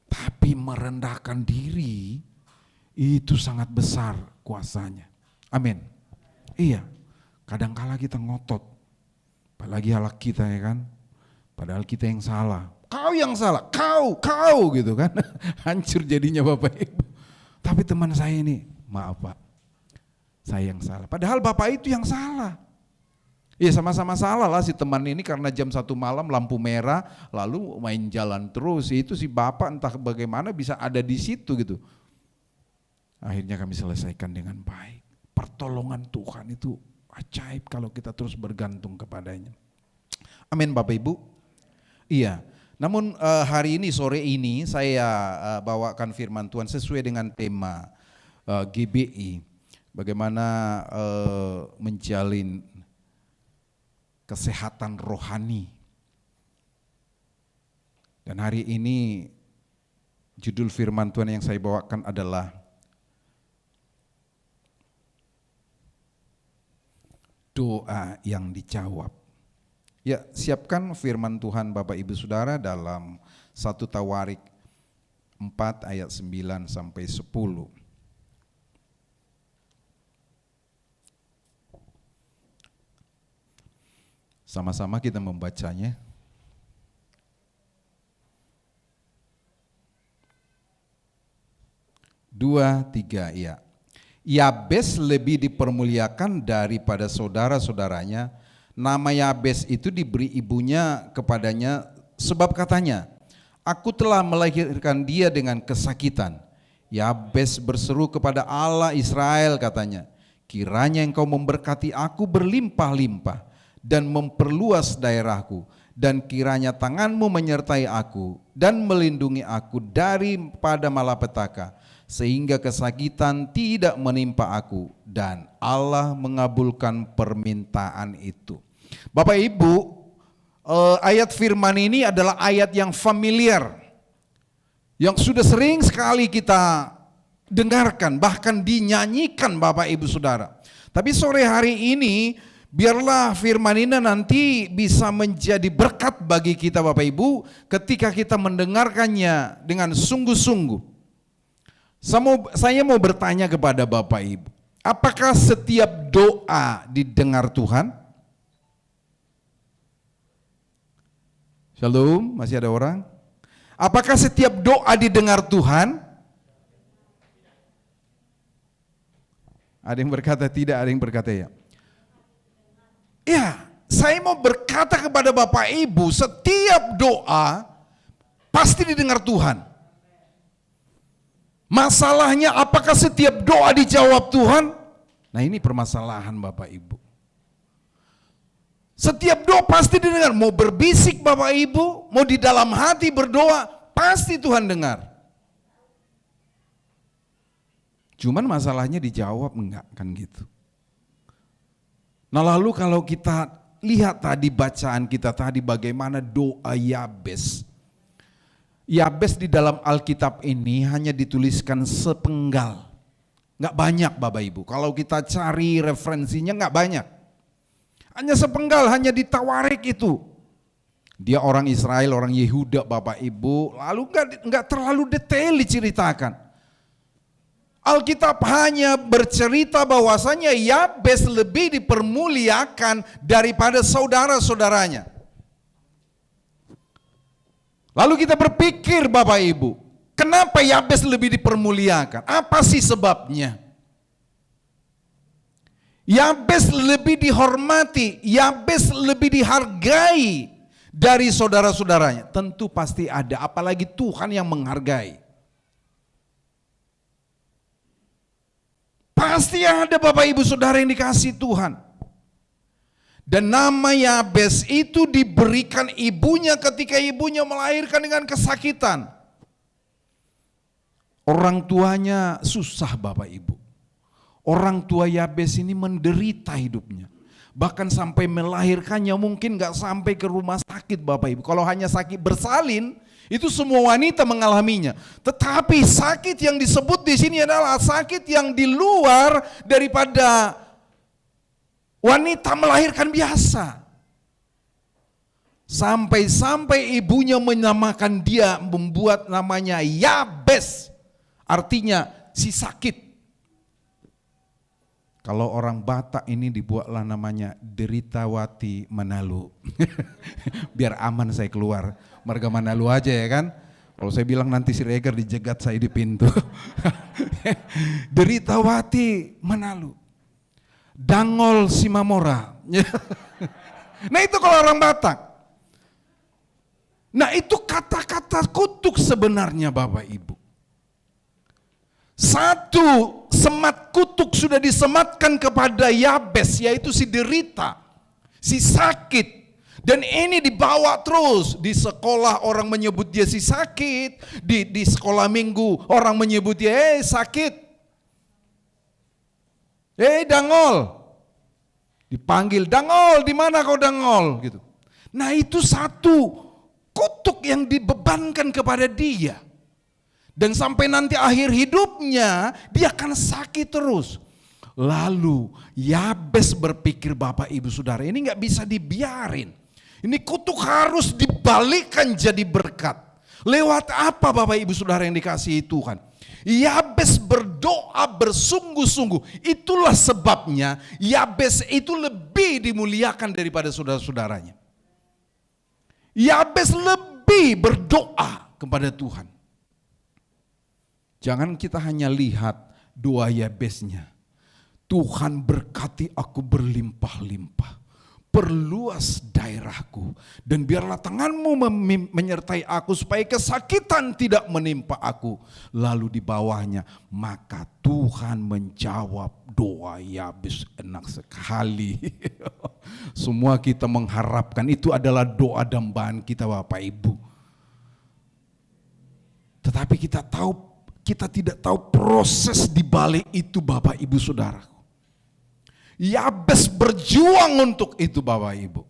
Tapi merendahkan diri itu sangat besar kuasanya. Amin. Iya, kadangkala kita ngotot. Apalagi alat kita ya kan. Padahal kita yang salah. Kau yang salah, kau gitu kan. Hancur jadinya Bapak Ibu. Tapi teman saya ini, maaf Pak, saya yang salah. Padahal Bapak itu yang salah. Iya sama-sama salah lah si teman ini karena jam 1 malam lampu merah lalu main jalan terus. Itu si Bapak entah bagaimana bisa ada di situ gitu. Akhirnya kami selesaikan dengan baik. Pertolongan Tuhan itu ajaib kalau kita terus bergantung kepadanya. Amin Bapak Ibu. Iya. Namun hari ini sore ini saya bawakan firman Tuhan sesuai dengan tema GBI. Bagaimana menjalin kesehatan rohani. Dan hari ini judul firman Tuhan yang saya bawakan adalah doa yang dijawab. Ya, siapkan firman Tuhan Bapak Ibu Saudara dalam 1 Tawarik 4 ayat 9 sampai 10. Sama-sama kita membacanya. Dua, tiga, ya. Yabes lebih dipermuliakan daripada saudara-saudaranya. Nama Yabes itu diberi ibunya kepadanya sebab katanya, aku telah melahirkan dia dengan kesakitan. Yabes berseru kepada Allah Israel katanya, kiranya engkau memberkati aku berlimpah-limpah dan memperluas daerahku, dan kiranya tanganmu menyertai aku dan melindungi aku daripada malapetaka, sehingga kesakitan tidak menimpa aku, dan Allah mengabulkan permintaan itu. Bapak Ibu, ayat firman ini adalah ayat yang familiar, yang sudah sering sekali kita dengarkan, bahkan dinyanyikan Bapak Ibu Saudara. Tapi sore hari ini biarlah firman ini nanti bisa menjadi berkat bagi kita Bapak Ibu ketika kita mendengarkannya dengan sungguh-sungguh. Saya mau bertanya kepada Bapak Ibu, apakah setiap doa didengar Tuhan? Shalom, masih ada orang? Apakah setiap doa didengar Tuhan? Ada yang berkata tidak, ada yang berkata ya. Ya, saya mau berkata kepada Bapak Ibu, setiap doa pasti didengar Tuhan. Masalahnya apakah setiap doa dijawab Tuhan? Nah ini permasalahan Bapak Ibu. Setiap doa pasti didengar, mau berbisik Bapak Ibu, mau di dalam hati berdoa, pasti Tuhan dengar. Cuman masalahnya dijawab enggak, kan gitu. Nah lalu kalau kita lihat tadi bacaan kita tadi bagaimana doa Yabes. Yabes di dalam Alkitab ini hanya dituliskan sepenggal. Enggak banyak Bapak Ibu, kalau kita cari referensinya enggak banyak. Hanya sepenggal, hanya di Tawarik itu. Dia orang Israel, orang Yehuda Bapak Ibu, lalu enggak terlalu detail diceritakan. Alkitab hanya bercerita bahwasanya Yabes lebih dipermuliakan daripada saudara-saudaranya. Lalu kita berpikir Bapak Ibu, kenapa Yabes lebih dipermuliakan? Apa sih sebabnya? Yabes lebih dihormati, Yabes lebih dihargai dari saudara-saudaranya. Tentu pasti ada, apalagi Tuhan yang menghargai. Pasti ada Bapak Ibu Saudara yang dikasih Tuhan. Dan nama Yabes itu diberikan ibunya ketika ibunya melahirkan dengan kesakitan. Orang tuanya susah Bapak Ibu. Orang tua Yabes ini menderita hidupnya. Bahkan sampai melahirkannya mungkin gak sampai ke rumah sakit Bapak Ibu. Kalau hanya sakit bersalin, itu semua wanita mengalaminya. Tetapi sakit yang disebut di sini adalah sakit yang di luar daripada wanita melahirkan biasa. Sampai-sampai ibunya menamakan dia, membuat namanya Yabes. Artinya si sakit. Kalau orang Batak ini dibuatlah namanya Deritawati Manalu. Biar aman saya keluar. Marga Manalu aja ya kan. Kalau saya bilang nanti si Reger dijegat saya di pintu. Deritawati Manalu. Dangol Simamora. Nah itu kalau orang Batak. Nah itu kata-kata kutuk sebenarnya Bapak Ibu. Satu semat kutuk sudah disematkan kepada Yabes, yaitu si derita, si sakit. Dan ini dibawa terus. Di sekolah orang menyebut dia si sakit. Di sekolah minggu orang menyebut dia sakit. Dangol. Dipanggil, Dangol, di mana kau Dangol? Gitu. Nah itu satu kutuk yang dibebankan kepada dia. Dan sampai nanti akhir hidupnya dia akan sakit terus. Lalu Yabes berpikir Bapak Ibu Saudara, ini gak bisa dibiarin. Ini kutuk harus dibalikkan jadi berkat. Lewat apa Bapak Ibu Saudara yang dikasihi Tuhan? Yabes berdoa bersungguh-sungguh. Itulah sebabnya Yabes itu lebih dimuliakan daripada saudara-saudaranya. Yabes lebih berdoa kepada Tuhan. Jangan kita hanya lihat doa Yabesnya. Tuhan berkati aku berlimpah-limpah. Perluas daerahku. Dan biarlah tanganmu menyertai aku supaya kesakitan tidak menimpa aku. Lalu di bawahnya, maka Tuhan menjawab doa Yabes. Enak sekali. Semua kita mengharapkan itu adalah doa dambaan kita Bapak Ibu. Tetapi kita tidak tahu proses di balik itu Bapak Ibu Saudara. Yabes berjuang untuk itu Bapak Ibu.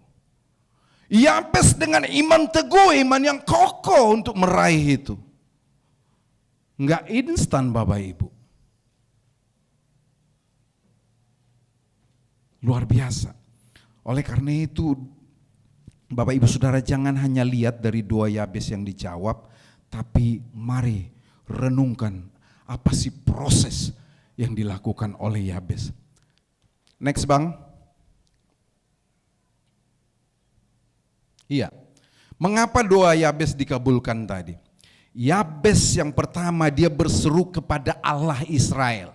Yabes dengan iman teguh, iman yang kokoh untuk meraih itu. Enggak instan Bapak Ibu. Luar biasa. Oleh karena itu Bapak Ibu Saudara jangan hanya lihat dari doa Yabes yang dijawab, tapi mari renungkan apa sih proses yang dilakukan oleh Yabes. Next Bang. Iya. Mengapa doa Yabes dikabulkan tadi? Yabes yang pertama dia berseru kepada Allah Israel.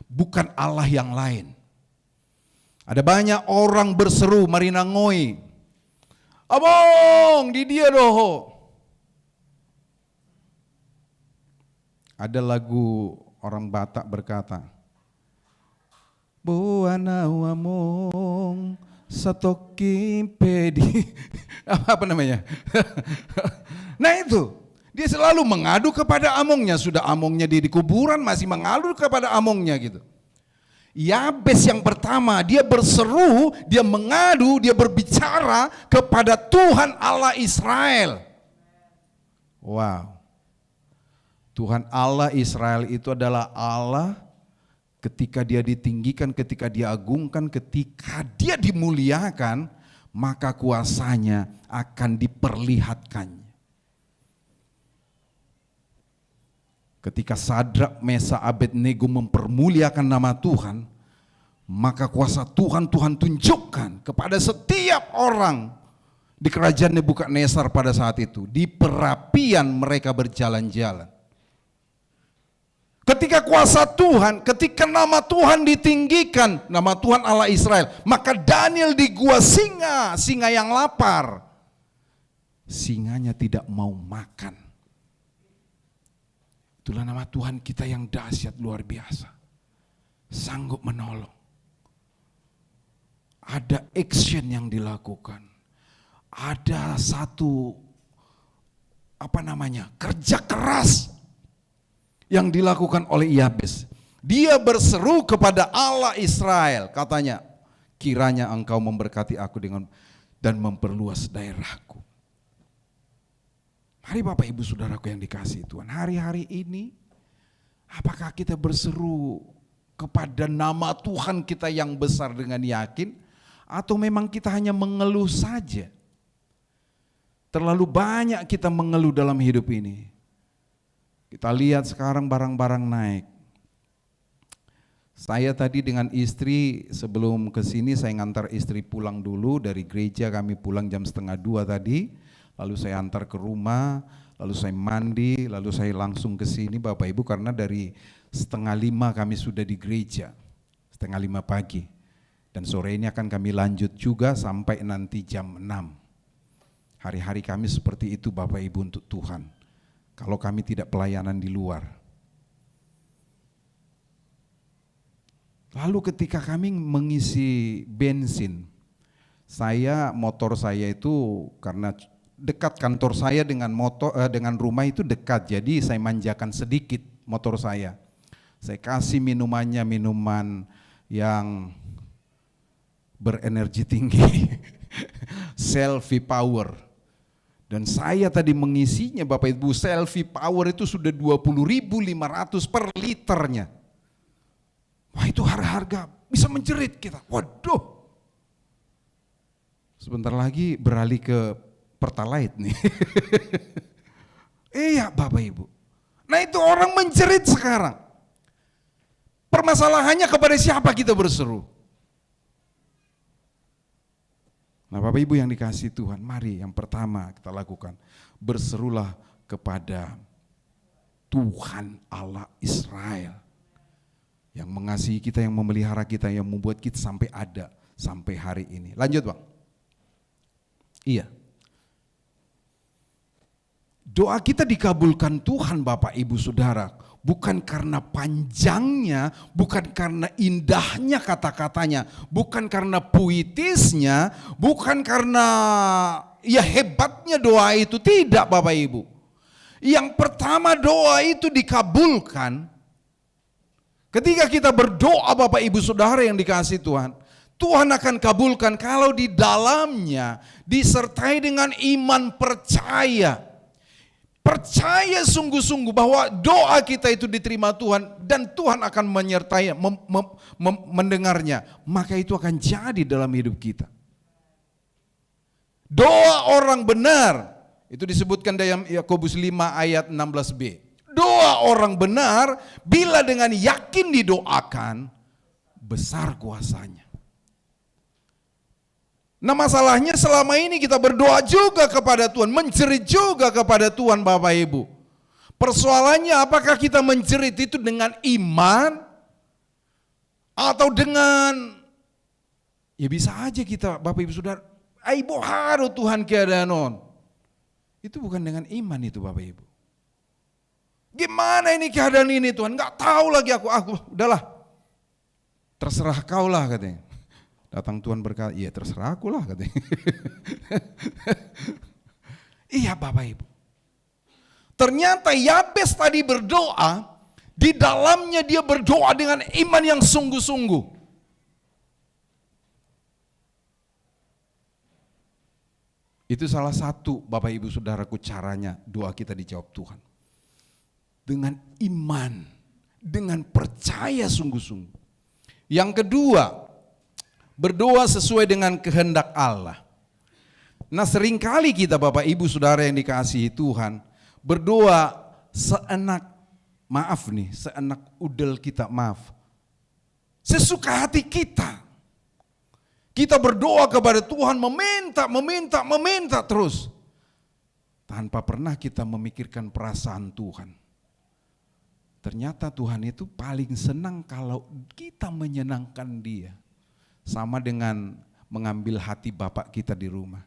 Bukan Allah yang lain. Ada banyak orang berseru marina ngoi. Abang di dia doho. Ada lagu orang Batak berkata, Buana wamong satoki pedi. Apa namanya? Nah itu, dia selalu mengadu kepada amongnya. Sudah amongnya di kuburan masih mengadu kepada amongnya gitu. Yabes yang pertama, dia berseru, dia mengadu, dia berbicara kepada Tuhan Allah Israel. Wow. Tuhan Allah Israel itu adalah Allah ketika dia ditinggikan, ketika dia agungkan, ketika dia dimuliakan, maka kuasanya akan diperlihatkannya. Ketika Sadrak, Mesak, Abednego mempermuliakan nama Tuhan, maka kuasa Tuhan tunjukkan kepada setiap orang di kerajaan Nebukadnezar pada saat itu. Di perapian mereka berjalan-jalan. Ketika kuasa Tuhan, ketika nama Tuhan ditinggikan, nama Tuhan Allah Israel, maka Daniel di gua singa yang lapar. Singanya tidak mau makan. Itulah nama Tuhan kita yang dahsyat luar biasa. Sanggup menolong. ada action yang dilakukan. Ada satu kerja keras yang dilakukan oleh Yabes. Dia berseru kepada Allah Israel, katanya, kiranya engkau memberkati aku dan memperluas daerahku. Mari Bapak Ibu Saudaraku yang dikasihi Tuhan, hari-hari ini apakah kita berseru kepada nama Tuhan kita yang besar dengan yakin, atau memang kita hanya mengeluh saja? Terlalu banyak kita mengeluh dalam hidup ini. Kita lihat sekarang barang-barang naik. Saya tadi dengan istri sebelum ke sini saya ngantar istri pulang dulu dari gereja, kami pulang jam 1:30 tadi. Lalu saya antar ke rumah, lalu saya mandi, lalu saya langsung ke sini Bapak Ibu, karena dari 4:30 kami sudah di gereja, 5:30 pagi. Dan sore ini akan kami lanjut juga sampai nanti jam 6. Hari-hari kami seperti itu Bapak Ibu untuk Tuhan. Kalau kami tidak pelayanan di luar. Lalu ketika kami mengisi bensin, motor saya itu karena dekat kantor saya dengan rumah itu dekat, jadi saya manjakan sedikit motor saya. Saya kasih minuman yang berenergi tinggi, Selfie Power. Dan saya tadi mengisinya Bapak Ibu, Selfie Power itu sudah 20.500 per liternya. Wah, itu harga bisa menjerit kita. Waduh. Sebentar lagi beralih ke Pertalite nih. Iya Bapak Ibu. Nah itu orang menjerit sekarang. Permasalahannya kepada siapa kita berseru? Nah Bapak Ibu yang dikasihi Tuhan, mari yang pertama kita lakukan, berserulah kepada Tuhan Allah Israel yang mengasihi kita, yang memelihara kita, yang membuat kita sampai ada sampai hari ini. Lanjut Bang. Iya. Doa kita dikabulkan Tuhan Bapak Ibu Saudara, bukan karena panjangnya, bukan karena indahnya kata-katanya, bukan karena puitisnya, bukan karena hebatnya doa itu, tidak Bapak Ibu. Yang pertama doa itu dikabulkan ketika kita berdoa Bapak Ibu Saudara yang dikasihi Tuhan. Tuhan akan kabulkan kalau di dalamnya disertai dengan iman percaya. Percaya sungguh-sungguh bahwa doa kita itu diterima Tuhan dan Tuhan akan menyertai, mendengarnya. Maka itu akan jadi dalam hidup kita. Doa orang benar, itu disebutkan dalam Yakobus 5 ayat 16b. Doa orang benar bila dengan yakin didoakan, besar kuasanya. Nah masalahnya selama ini kita berdoa juga kepada Tuhan, menjerit juga kepada Tuhan Bapak Ibu. Persoalannya apakah kita menjerit itu dengan iman atau dengan, bisa aja kita Bapak Ibu Saudara, aibo haru Tuhan keadaan. Itu bukan dengan iman itu Bapak Ibu. Gimana ini keadaan ini Tuhan, gak tahu lagi aku udahlah, terserah kau lah katanya. Datang Tuhan berkata, iya terserah aku lah katanya. Iya Bapak Ibu. Ternyata Yabes tadi berdoa, di dalamnya dia berdoa dengan iman yang sungguh-sungguh. Itu salah satu Bapak Ibu Saudaraku caranya doa kita dijawab Tuhan. Dengan iman, dengan percaya sungguh-sungguh. Yang kedua, berdoa sesuai dengan kehendak Allah. Nah seringkali kita Bapak Ibu Saudara yang dikasihi Tuhan, berdoa seenak udel kita, sesuka hati kita. Kita berdoa kepada Tuhan, meminta terus. Tanpa pernah kita memikirkan perasaan Tuhan. Ternyata Tuhan itu paling senang kalau kita menyenangkan Dia. Sama dengan mengambil hati bapak kita di rumah.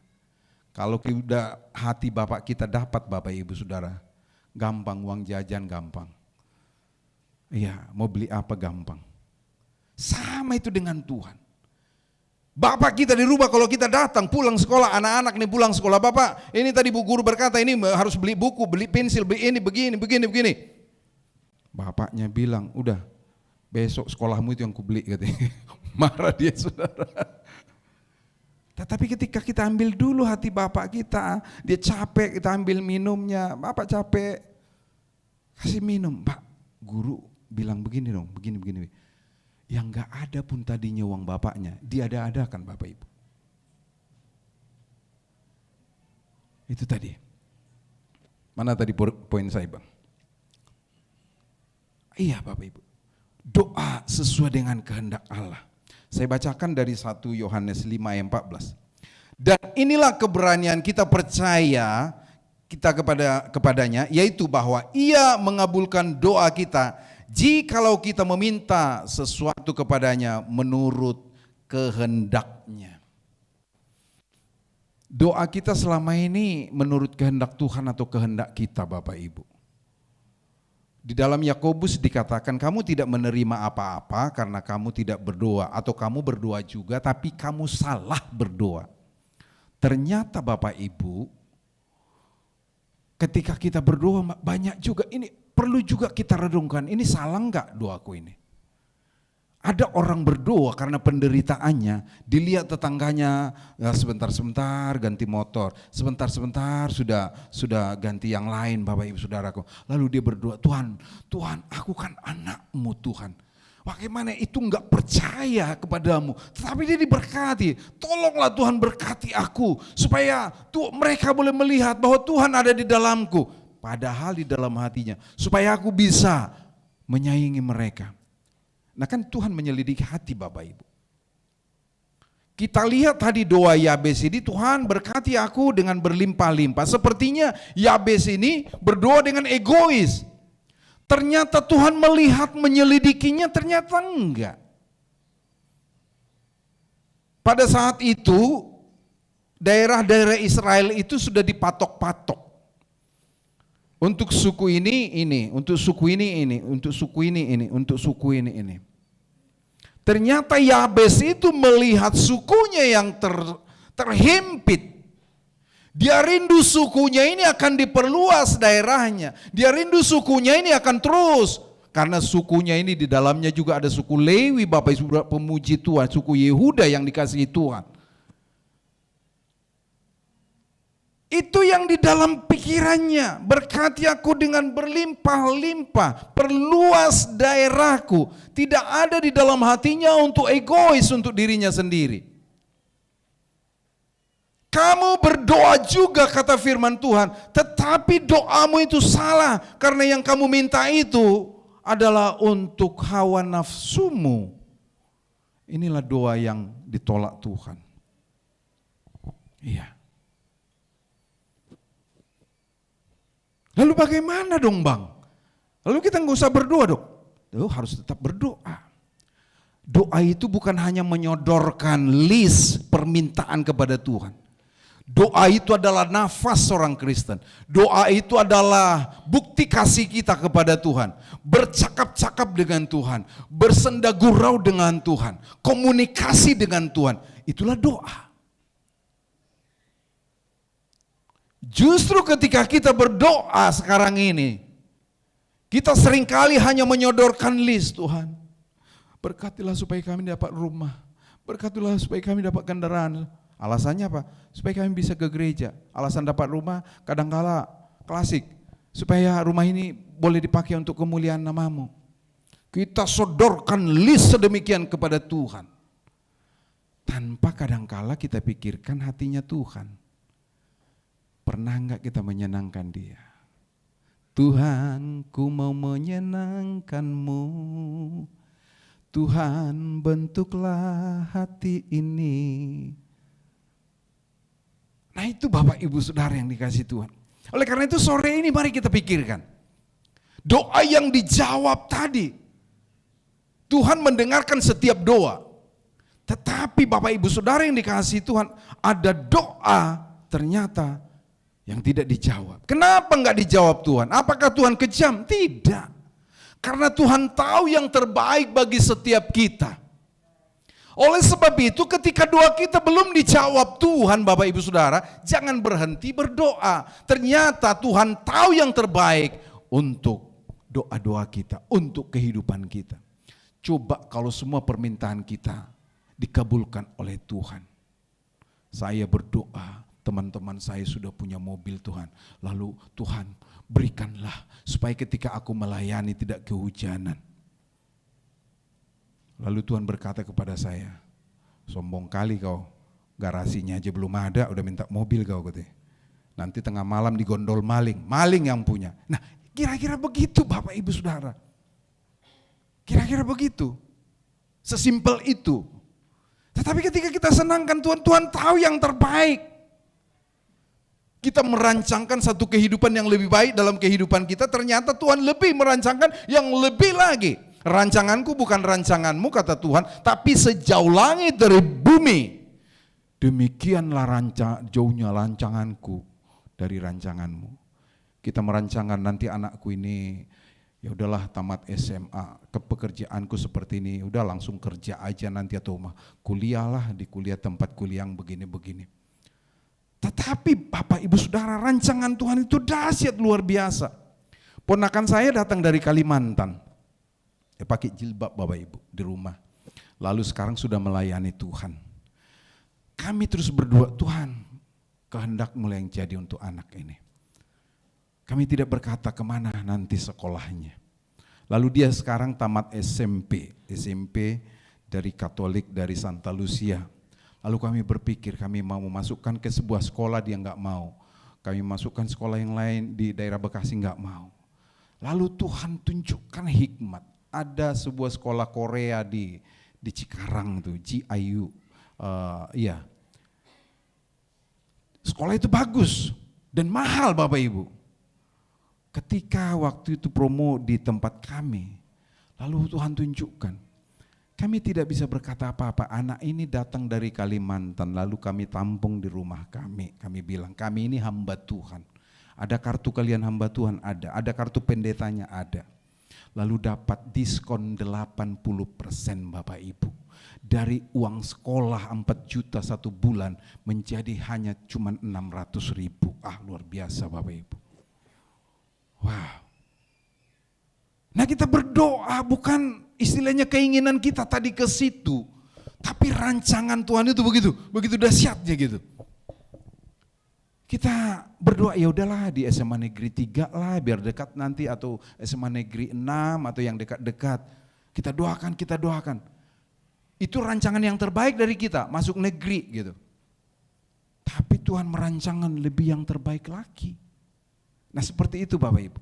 Kalau kita hati bapak kita dapat Bapak Ibu Saudara, gampang uang jajan gampang. Iya, mau beli apa gampang. Sama itu dengan Tuhan. Bapak kita dirubah kalau kita datang pulang sekolah, anak-anak nih pulang sekolah, Bapak ini tadi Bu Guru berkata ini harus beli buku, beli pensil, beli ini, begini. Bapaknya bilang, udah besok sekolahmu itu yang kubeli katanya. Marah dia saudara. Tetapi ketika kita ambil dulu hati Bapak kita, dia capek, kita ambil minumnya, Bapak capek, kasih minum. Pak, Guru bilang begini dong, begini. Yang gak ada pun tadinya uang bapaknya, diada-adakan Bapak Ibu. Itu tadi. Mana tadi poin saya Bang? Iya Bapak Ibu. Doa sesuai dengan kehendak Allah. Saya bacakan dari 1 Yohanes 5 ayat 14. Dan inilah keberanian kita percaya kita kepadanya, yaitu bahwa Ia mengabulkan doa kita jikalau kita meminta sesuatu kepadanya menurut kehendaknya. Doa kita selama ini menurut kehendak Tuhan atau kehendak kita Bapak Ibu. Di dalam Yakobus dikatakan kamu tidak menerima apa-apa karena kamu tidak berdoa, atau kamu berdoa juga tapi kamu salah berdoa. Ternyata Bapak Ibu, ketika kita berdoa banyak juga ini perlu juga kita redungkan, ini salah enggak doaku ini? Ada orang berdoa karena penderitaannya, dilihat tetangganya ya sebentar-sebentar ganti motor, sebentar-sebentar sudah ganti yang lain Bapak Ibu Saudaraku. Lalu dia berdoa, Tuhan aku kan anakmu Tuhan. Bagaimana itu enggak percaya kepadamu, tetapi dia diberkati. Tolonglah Tuhan berkati aku supaya mereka boleh melihat bahwa Tuhan ada di dalamku. Padahal di dalam hatinya, supaya aku bisa menyayangi mereka. Nah kan Tuhan menyelidiki hati Bapak Ibu. Kita lihat tadi doa Yabes ini, Tuhan berkati aku dengan berlimpah-limpah. Sepertinya Yabes ini berdoa dengan egois. Ternyata Tuhan melihat menyelidikinya, ternyata enggak. Pada saat itu daerah-daerah Israel itu sudah dipatok-patok. Untuk suku ini, untuk suku ini, untuk suku ini, untuk suku ini. Ternyata Yabes itu melihat sukunya yang terhimpit. Dia rindu sukunya ini akan diperluas daerahnya. Dia rindu sukunya ini akan terus. Karena sukunya ini di dalamnya juga ada suku Lewi, Bapak Ibu pemuji Tuhan, suku Yehuda yang dikasihi Tuhan. Itu yang di dalam pikirannya, berkati aku dengan berlimpah-limpah, perluas daerahku. Tidak ada di dalam hatinya untuk egois untuk dirinya sendiri. Kamu berdoa juga kata firman Tuhan, tetapi doamu itu salah karena yang kamu minta itu adalah untuk hawa nafsumu. Inilah doa yang ditolak Tuhan. Iya. Lalu bagaimana dong Bang? Lalu kita nggak usah berdoa dong? Harus tetap berdoa. Doa itu bukan hanya menyodorkan list permintaan kepada Tuhan. Doa itu adalah nafas seorang Kristen. Doa itu adalah bukti kasih kita kepada Tuhan. Bercakap-cakap dengan Tuhan. Bersenda gurau dengan Tuhan. Komunikasi dengan Tuhan. Itulah doa. Justru ketika kita berdoa sekarang ini, kita seringkali hanya menyodorkan list, Tuhan. Berkatilah supaya kami dapat rumah. Berkatilah supaya kami dapat kendaraan. Alasannya apa? Supaya kami bisa ke gereja. Alasan dapat rumah kadangkala klasik. Supaya rumah ini boleh dipakai untuk kemuliaan namamu. Kita sodorkan list sedemikian kepada Tuhan. Tanpa kadangkala kita pikirkan hatinya Tuhan. Pernah enggak kita menyenangkan Dia? Tuhan, ku mau menyenangkan-Mu. Tuhan, bentuklah hati ini. Nah itu Bapak Ibu Saudara yang dikasih Tuhan. Oleh karena itu sore ini mari kita pikirkan. Doa yang dijawab tadi. Tuhan mendengarkan setiap doa. Tetapi Bapak Ibu Saudara yang dikasih Tuhan, ada doa ternyata yang tidak dijawab. Kenapa enggak dijawab Tuhan? Apakah Tuhan kejam? Tidak. Karena Tuhan tahu yang terbaik bagi setiap kita. Oleh sebab itu ketika doa kita belum dijawab Tuhan, Bapak Ibu Saudara, jangan berhenti berdoa. Ternyata Tuhan tahu yang terbaik untuk doa-doa kita, untuk kehidupan kita. Coba kalau semua permintaan kita dikabulkan oleh Tuhan. Saya berdoa, teman-teman saya sudah punya mobil Tuhan. Lalu Tuhan berikanlah supaya ketika aku melayani tidak kehujanan. Lalu Tuhan berkata kepada saya, sombong kali kau, garasinya aja belum ada udah minta mobil kau katanya. Nanti tengah malam digondol maling yang punya. Nah kira-kira begitu Bapak Ibu Saudara. Kira-kira begitu, sesimpel itu. Tetapi ketika kita senangkan Tuhan, Tuhan tahu yang terbaik. Kita merancangkan satu kehidupan yang lebih baik dalam kehidupan kita, ternyata Tuhan lebih merancangkan yang lebih lagi. Rancanganku bukan rancanganmu kata Tuhan, tapi sejauh langit dari bumi, demikianlah jauhnya rancanganku dari rancanganmu. Kita merancangkan nanti anakku ini, ya udahlah tamat SMA, ke pekerjaanku seperti ini, udah langsung kerja aja nanti atau kuliahlah di kuliah tempat kuliah yang begini-begini. Tetapi Bapak Ibu Saudara, rancangan Tuhan itu dahsyat luar biasa. Ponakan saya datang dari Kalimantan. Dia pakai jilbab Bapak Ibu di rumah. Lalu sekarang sudah melayani Tuhan. Kami terus berdoa, Tuhan kehendak-Mu yang jadi untuk anak ini. Kami tidak berkata kemana nanti sekolahnya. Lalu dia sekarang tamat SMP dari Katolik dari Santa Lucia. Lalu kami berpikir kami mau memasukkan ke sebuah sekolah, dia enggak mau. Kami masukkan sekolah yang lain di daerah Bekasi, enggak mau. Lalu Tuhan tunjukkan hikmat. Ada sebuah sekolah Korea di Cikarang tuh, GIU. Iya. Sekolah itu bagus dan mahal Bapak Ibu. Ketika waktu itu promo di tempat kami, lalu Tuhan tunjukkan. Kami tidak bisa berkata apa-apa, anak ini datang dari Kalimantan, lalu kami tampung di rumah kami. Kami bilang, kami ini hamba Tuhan. Ada kartu kalian hamba Tuhan? Ada kartu pendetanya? Ada. Lalu dapat diskon 80% Bapak Ibu. Dari uang sekolah 4 juta 1 bulan menjadi hanya cuma 600.000. Luar biasa Bapak Ibu. Wow. Nah kita berdoa bukan istilahnya keinginan kita tadi ke situ. Tapi rancangan Tuhan itu begitu dahsyatnya gitu. Kita berdoa ya udahlah di SMA Negeri 3 lah biar dekat nanti, atau SMA Negeri 6 atau yang dekat-dekat. Kita doakan. Itu rancangan yang terbaik dari kita, masuk negeri gitu. Tapi Tuhan merancangkan lebih yang terbaik lagi. Nah seperti itu Bapak Ibu.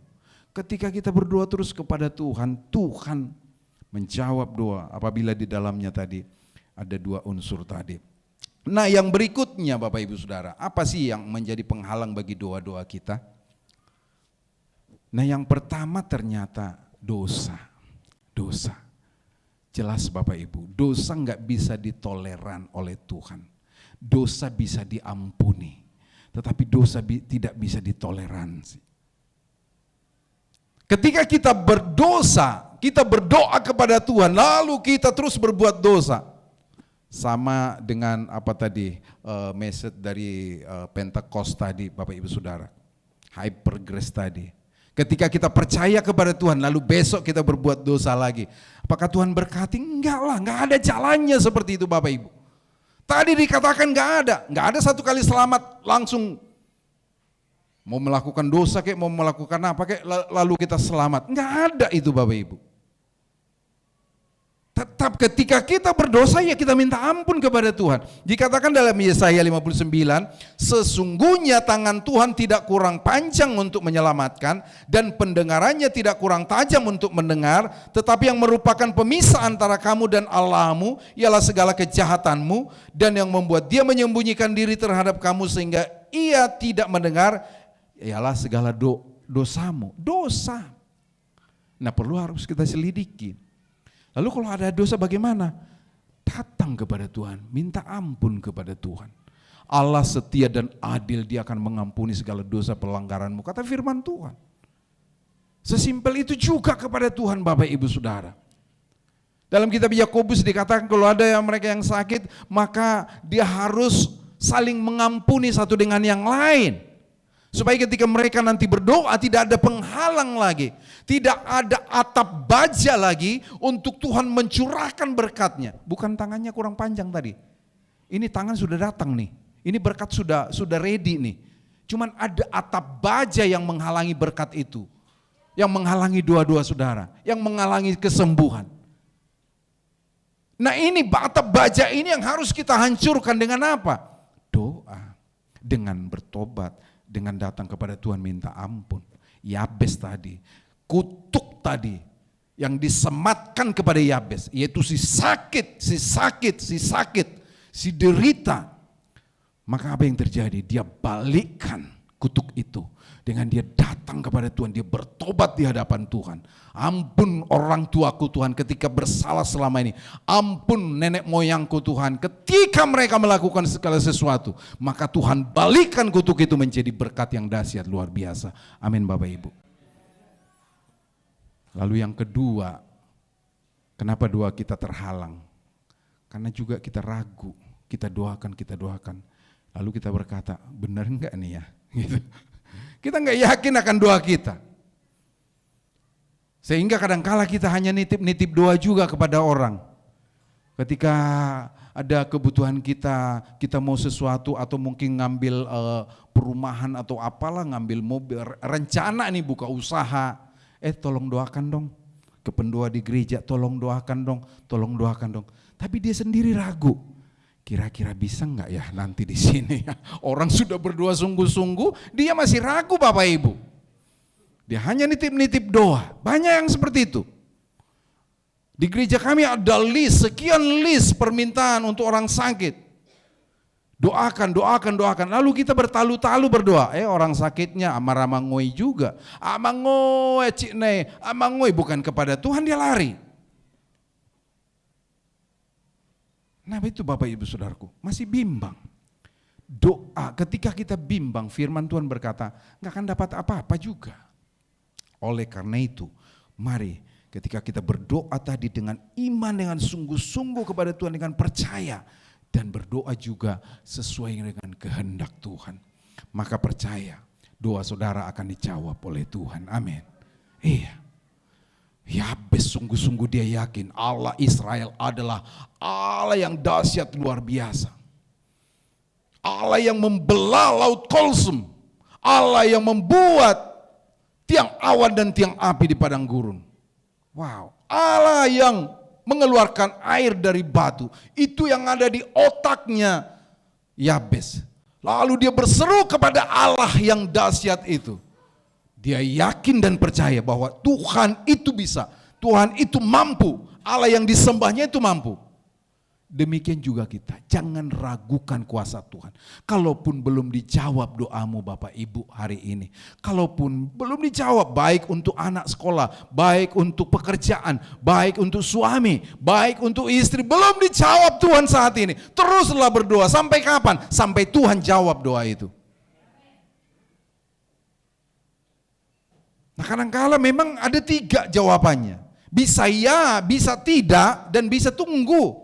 Ketika kita berdoa terus kepada Tuhan, Tuhan menjawab doa apabila di dalamnya tadi ada 2 unsur tadi. Nah yang berikutnya Bapak Ibu Saudara, apa sih yang menjadi penghalang bagi doa-doa kita? Nah yang pertama ternyata dosa. Jelas Bapak Ibu, dosa enggak bisa ditoleran oleh Tuhan. Dosa bisa diampuni, tetapi dosa tidak bisa ditoleransi. Ketika kita berdosa, kita berdoa kepada Tuhan, lalu kita terus berbuat dosa. Sama dengan apa tadi message dari Pentakost tadi Bapak Ibu Saudara, Hyper Grace tadi. Ketika kita percaya kepada Tuhan lalu besok kita berbuat dosa lagi, apakah Tuhan berkati? Enggak lah, enggak ada jalannya seperti itu Bapak Ibu. Tadi dikatakan enggak ada 1 kali selamat langsung mau melakukan dosa kayak mau melakukan apa kayak lalu kita selamat. Enggak ada itu Bapak Ibu. Tetap ketika kita berdosa ya kita minta ampun kepada Tuhan. Dikatakan dalam Yesaya 59, sesungguhnya tangan Tuhan tidak kurang panjang untuk menyelamatkan dan pendengarannya tidak kurang tajam untuk mendengar, tetapi yang merupakan pemisah antara kamu dan Allahmu ialah segala kejahatanmu, dan yang membuat dia menyembunyikan diri terhadap kamu sehingga ia tidak mendengar ialah segala dosamu. Dosa. Nah perlu harus kita selidiki. Lalu kalau ada dosa bagaimana? Datang kepada Tuhan, minta ampun kepada Tuhan. Allah setia dan adil, Dia akan mengampuni segala dosa pelanggaranmu, kata firman Tuhan. Sesimpel itu juga kepada Tuhan Bapak Ibu Saudara. Dalam kitab Yakobus dikatakan kalau ada yang mereka yang sakit, maka dia harus saling mengampuni satu dengan yang lain. Supaya ketika mereka nanti berdoa tidak ada penghalang lagi. Tidak ada atap baja lagi untuk Tuhan mencurahkan berkatnya. Bukan tangannya kurang panjang tadi. Ini tangan sudah datang nih. Ini berkat sudah ready nih. Cuman ada atap baja yang menghalangi berkat itu. Yang menghalangi doa-doa saudara. Yang menghalangi kesembuhan. Nah ini atap baja ini yang harus kita hancurkan dengan apa? Doa, dengan bertobat, dengan datang kepada Tuhan minta ampun. Yabes tadi, kutuk tadi yang disematkan kepada Yabes, yaitu si sakit, si derita. Maka apa yang terjadi? Dia balikkan kutuk itu. Dengan dia datang kepada Tuhan, dia bertobat di hadapan Tuhan. Ampun orang tuaku Tuhan ketika bersalah selama ini. Ampun nenek moyangku Tuhan ketika mereka melakukan segala sesuatu. Maka Tuhan balikan kutuk itu menjadi berkat yang dahsyat luar biasa. Amin Bapak Ibu. Lalu yang kedua, kenapa doa kita terhalang? Karena juga kita ragu, kita doakan. Lalu kita berkata, benar enggak nih ya? Gitu. Kita enggak yakin akan doa kita. Sehingga kadangkala kita hanya nitip-nitip doa juga kepada orang. Ketika ada kebutuhan kita mau sesuatu atau mungkin ngambil perumahan atau apalah, ngambil mobil, rencana nih buka usaha. Tolong doakan dong. Ke pendua di gereja, tolong doakan dong. Tapi dia sendiri ragu. Kira-kira bisa enggak ya nanti di sini ya. Orang sudah berdoa sungguh-sungguh, dia masih ragu Bapak Ibu. Dia hanya nitip-nitip doa. Banyak yang seperti itu. Di gereja kami ada sekian list permintaan untuk orang sakit. Doakan. Lalu kita bertalu-talu berdoa. Orang sakitnya amar-amangoi juga. Amangoi cikne, amangoi bukan kepada Tuhan dia lari. Nah itu Bapak Ibu Saudaraku, masih bimbang. Doa, ketika kita bimbang, firman Tuhan berkata, gak akan dapat apa-apa juga. Oleh karena itu, mari ketika kita berdoa tadi dengan iman, dengan sungguh-sungguh kepada Tuhan, dengan percaya. Dan berdoa juga sesuai dengan kehendak Tuhan. Maka percaya, doa saudara akan dijawab oleh Tuhan, amin. Iya. Yabes sungguh-sungguh dia yakin Allah Israel adalah Allah yang dahsyat luar biasa. Allah yang membelah laut Kolsum. Allah yang membuat tiang awan dan tiang api di padang gurun. Wow, Allah yang mengeluarkan air dari batu. Itu yang ada di otaknya Yabes. Lalu dia berseru kepada Allah yang dahsyat itu. Dia yakin dan percaya bahwa Tuhan itu bisa, Tuhan itu mampu, Allah yang disembahnya itu mampu. Demikian juga kita, jangan ragukan kuasa Tuhan. Kalaupun belum dijawab doamu Bapak Ibu hari ini, kalaupun belum dijawab baik untuk anak sekolah, baik untuk pekerjaan, baik untuk suami, baik untuk istri, belum dijawab Tuhan saat ini, teruslah berdoa. Sampai kapan? Sampai Tuhan jawab doa itu. Nah kadang-kala memang ada 3 jawabannya. Bisa ya, bisa tidak, dan bisa tunggu.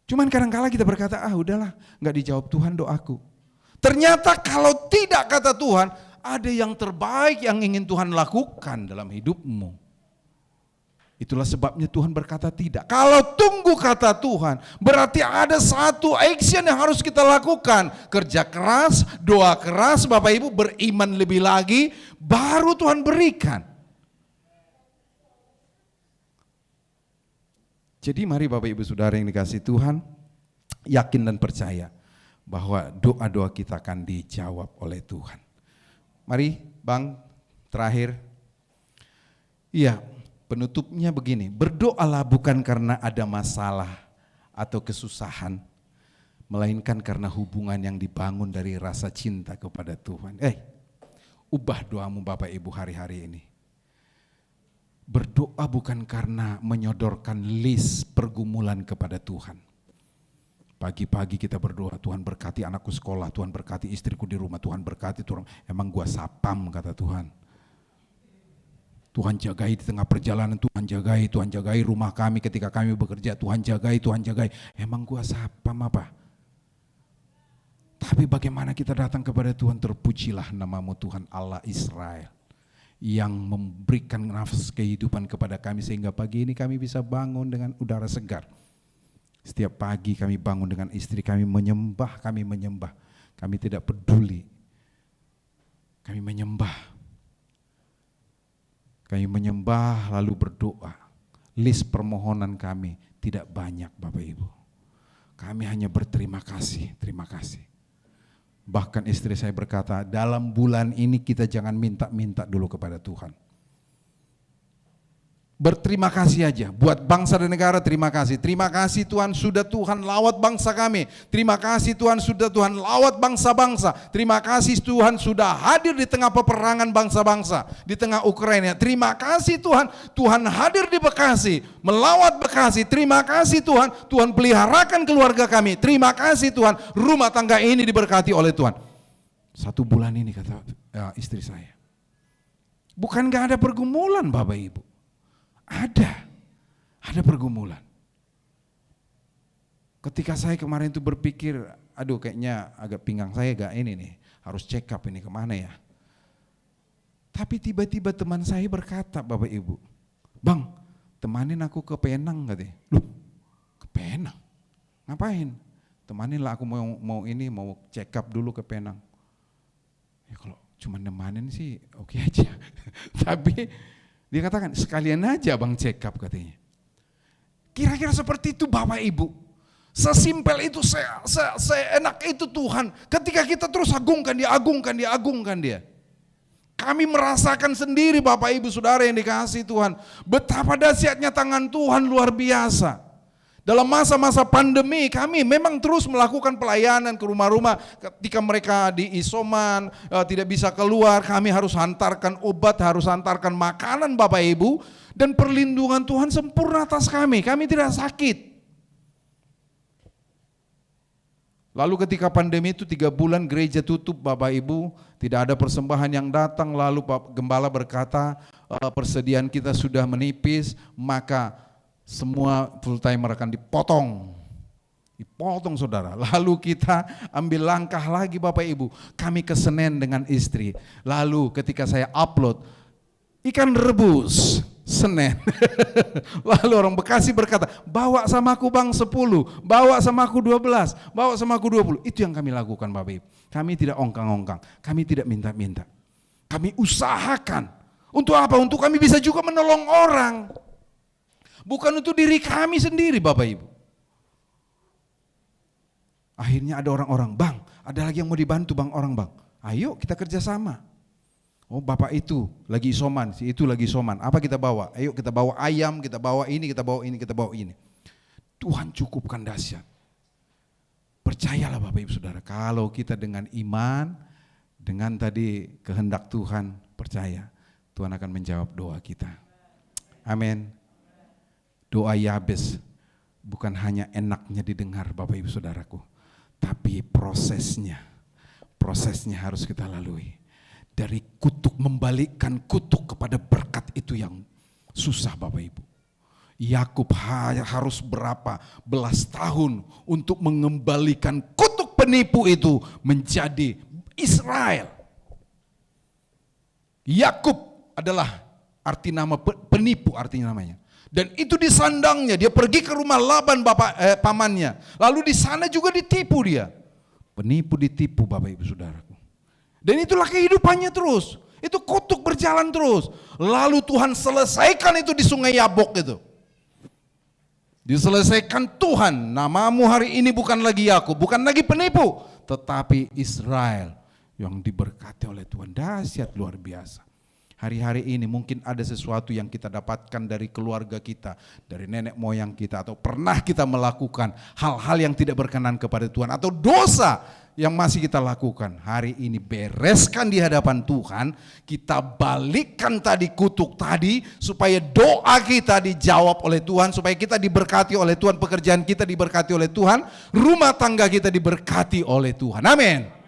Cuman kadang-kala kita berkata, udahlah gak dijawab Tuhan doaku. Ternyata kalau tidak kata Tuhan, ada yang terbaik yang ingin Tuhan lakukan dalam hidupmu. Itulah sebabnya Tuhan berkata tidak. Kalau tunggu kata Tuhan, berarti ada satu action yang harus kita lakukan. Kerja keras, doa keras, Bapak Ibu, beriman lebih lagi, baru Tuhan berikan. Jadi mari Bapak Ibu Saudara yang dikasihi Tuhan, yakin dan percaya bahwa doa-doa kita akan dijawab oleh Tuhan. Mari Bang, terakhir. Iya. Penutupnya begini, berdoalah bukan karena ada masalah atau kesusahan, melainkan karena hubungan yang dibangun dari rasa cinta kepada Tuhan. Ubah doamu Bapak Ibu hari-hari ini. Berdoa bukan karena menyodorkan list pergumulan kepada Tuhan. Pagi-pagi kita berdoa, Tuhan berkati anakku sekolah, Tuhan berkati istriku di rumah, Tuhan berkati Tuhan. Emang gua sapam kata Tuhan. Tuhan jagai di tengah perjalanan, Tuhan jagai rumah kami ketika kami bekerja, Tuhan jagai. Emang gua siapa apa? Tapi bagaimana kita datang kepada Tuhan, terpujilah namamu Tuhan Allah Israel, yang memberikan nafas kehidupan kepada kami sehingga pagi ini kami bisa bangun dengan udara segar. Setiap pagi kami bangun dengan istri kami menyembah. Kami tidak peduli. Kami menyembah lalu berdoa. List permohonan kami tidak banyak Bapak Ibu. Kami hanya berterima kasih, terima kasih. Bahkan istri saya berkata, dalam bulan ini kita jangan minta-minta dulu kepada Tuhan. Berterima kasih aja, buat bangsa dan negara terima kasih. Terima kasih Tuhan sudah Tuhan lawat bangsa kami. Terima kasih Tuhan sudah Tuhan lawat bangsa-bangsa. Terima kasih Tuhan sudah hadir di tengah peperangan bangsa-bangsa, di tengah Ukraina. Terima kasih Tuhan, Tuhan hadir di Bekasi, melawat Bekasi. Terima kasih Tuhan, Tuhan peliharakan keluarga kami. Terima kasih Tuhan, rumah tangga ini diberkati oleh Tuhan. 1 bulan ini kata istri saya. Bukan gak ada pergumulan Bapak Ibu. Ada pergumulan. Ketika saya kemarin itu berpikir, aduh kayaknya agak pinggang saya agak ini nih, harus check up ini kemana ya. Tapi tiba-tiba teman saya berkata, Bapak Ibu, Bang, temanin aku ke Penang katanya. Loh, ke Penang? Ngapain? Temaninlah aku mau check up dulu ke Penang. Ya kalau cuma nemanin sih oke aja. Tapi dia katakan, sekalian aja Bang check up katanya. Kira-kira seperti itu Bapak Ibu. Sesimpel itu, seenak itu Tuhan. Ketika kita terus agungkan dia. Kami merasakan sendiri Bapak Ibu Saudara yang dikasihi Tuhan. Betapa dahsyatnya tangan Tuhan luar biasa. Dalam masa-masa pandemi kami memang terus melakukan pelayanan ke rumah-rumah. Ketika mereka di isoman, tidak bisa keluar, kami harus hantarkan obat, harus hantarkan makanan Bapak Ibu. Dan perlindungan Tuhan sempurna atas kami tidak sakit. Lalu ketika pandemi itu 3 bulan gereja tutup Bapak Ibu, tidak ada persembahan yang datang. Lalu Pak Gembala berkata, persediaan kita sudah menipis, maka semua full timer akan dipotong saudara. Lalu kita ambil langkah lagi Bapak Ibu, kami ke Senen dengan istri. Lalu ketika saya upload, ikan rebus Senen. Lalu orang Bekasi berkata, bawa sama aku Bang 10, bawa sama aku 12, bawa sama aku 20. Itu yang kami lakukan Bapak Ibu. Kami tidak ongkang-ongkang, kami tidak minta-minta. Kami usahakan. Untuk apa? Untuk kami bisa juga menolong orang. Bukan untuk diri kami sendiri Bapak Ibu. Akhirnya ada orang-orang, Bang, ada lagi yang mau dibantu Bang, Bang. Ayo kita kerjasama. Oh Bapak itu lagi isoman, si itu lagi isoman. Apa kita bawa? Ayo kita bawa ayam, kita bawa ini, kita bawa ini, kita bawa ini. Tuhan cukupkan dahsyat. Percayalah Bapak Ibu Saudara, kalau kita dengan iman, dengan tadi kehendak Tuhan, percaya Tuhan akan menjawab doa kita. Amin. Doa Yabes bukan hanya enaknya didengar Bapak Ibu Saudaraku, tapi prosesnya harus kita lalui. Dari kutuk, membalikkan kutuk kepada berkat itu yang susah Bapak Ibu. Yakub harus berapa belas tahun untuk mengembalikan kutuk penipu itu menjadi Israel. Yakub adalah arti nama penipu, artinya namanya. Dan itu disandangnya, dia pergi ke rumah Laban pamannya. Lalu di sana juga ditipu dia. Penipu ditipu Bapak Ibu Saudaraku. Dan itulah kehidupannya terus. Itu kutuk berjalan terus. Lalu Tuhan selesaikan itu di Sungai Yabok itu. Diselesaikan Tuhan, namamu hari ini bukan lagi Yakub, bukan lagi penipu, tetapi Israel yang diberkati oleh Tuhan. Dahsyat luar biasa. Hari-hari ini mungkin ada sesuatu yang kita dapatkan dari keluarga kita, dari nenek moyang kita, atau pernah kita melakukan hal-hal yang tidak berkenan kepada Tuhan, atau dosa yang masih kita lakukan. Hari ini bereskan di hadapan Tuhan, kita balikkan tadi kutuk tadi, supaya doa kita dijawab oleh Tuhan, supaya kita diberkati oleh Tuhan, pekerjaan kita diberkati oleh Tuhan, rumah tangga kita diberkati oleh Tuhan. Amin.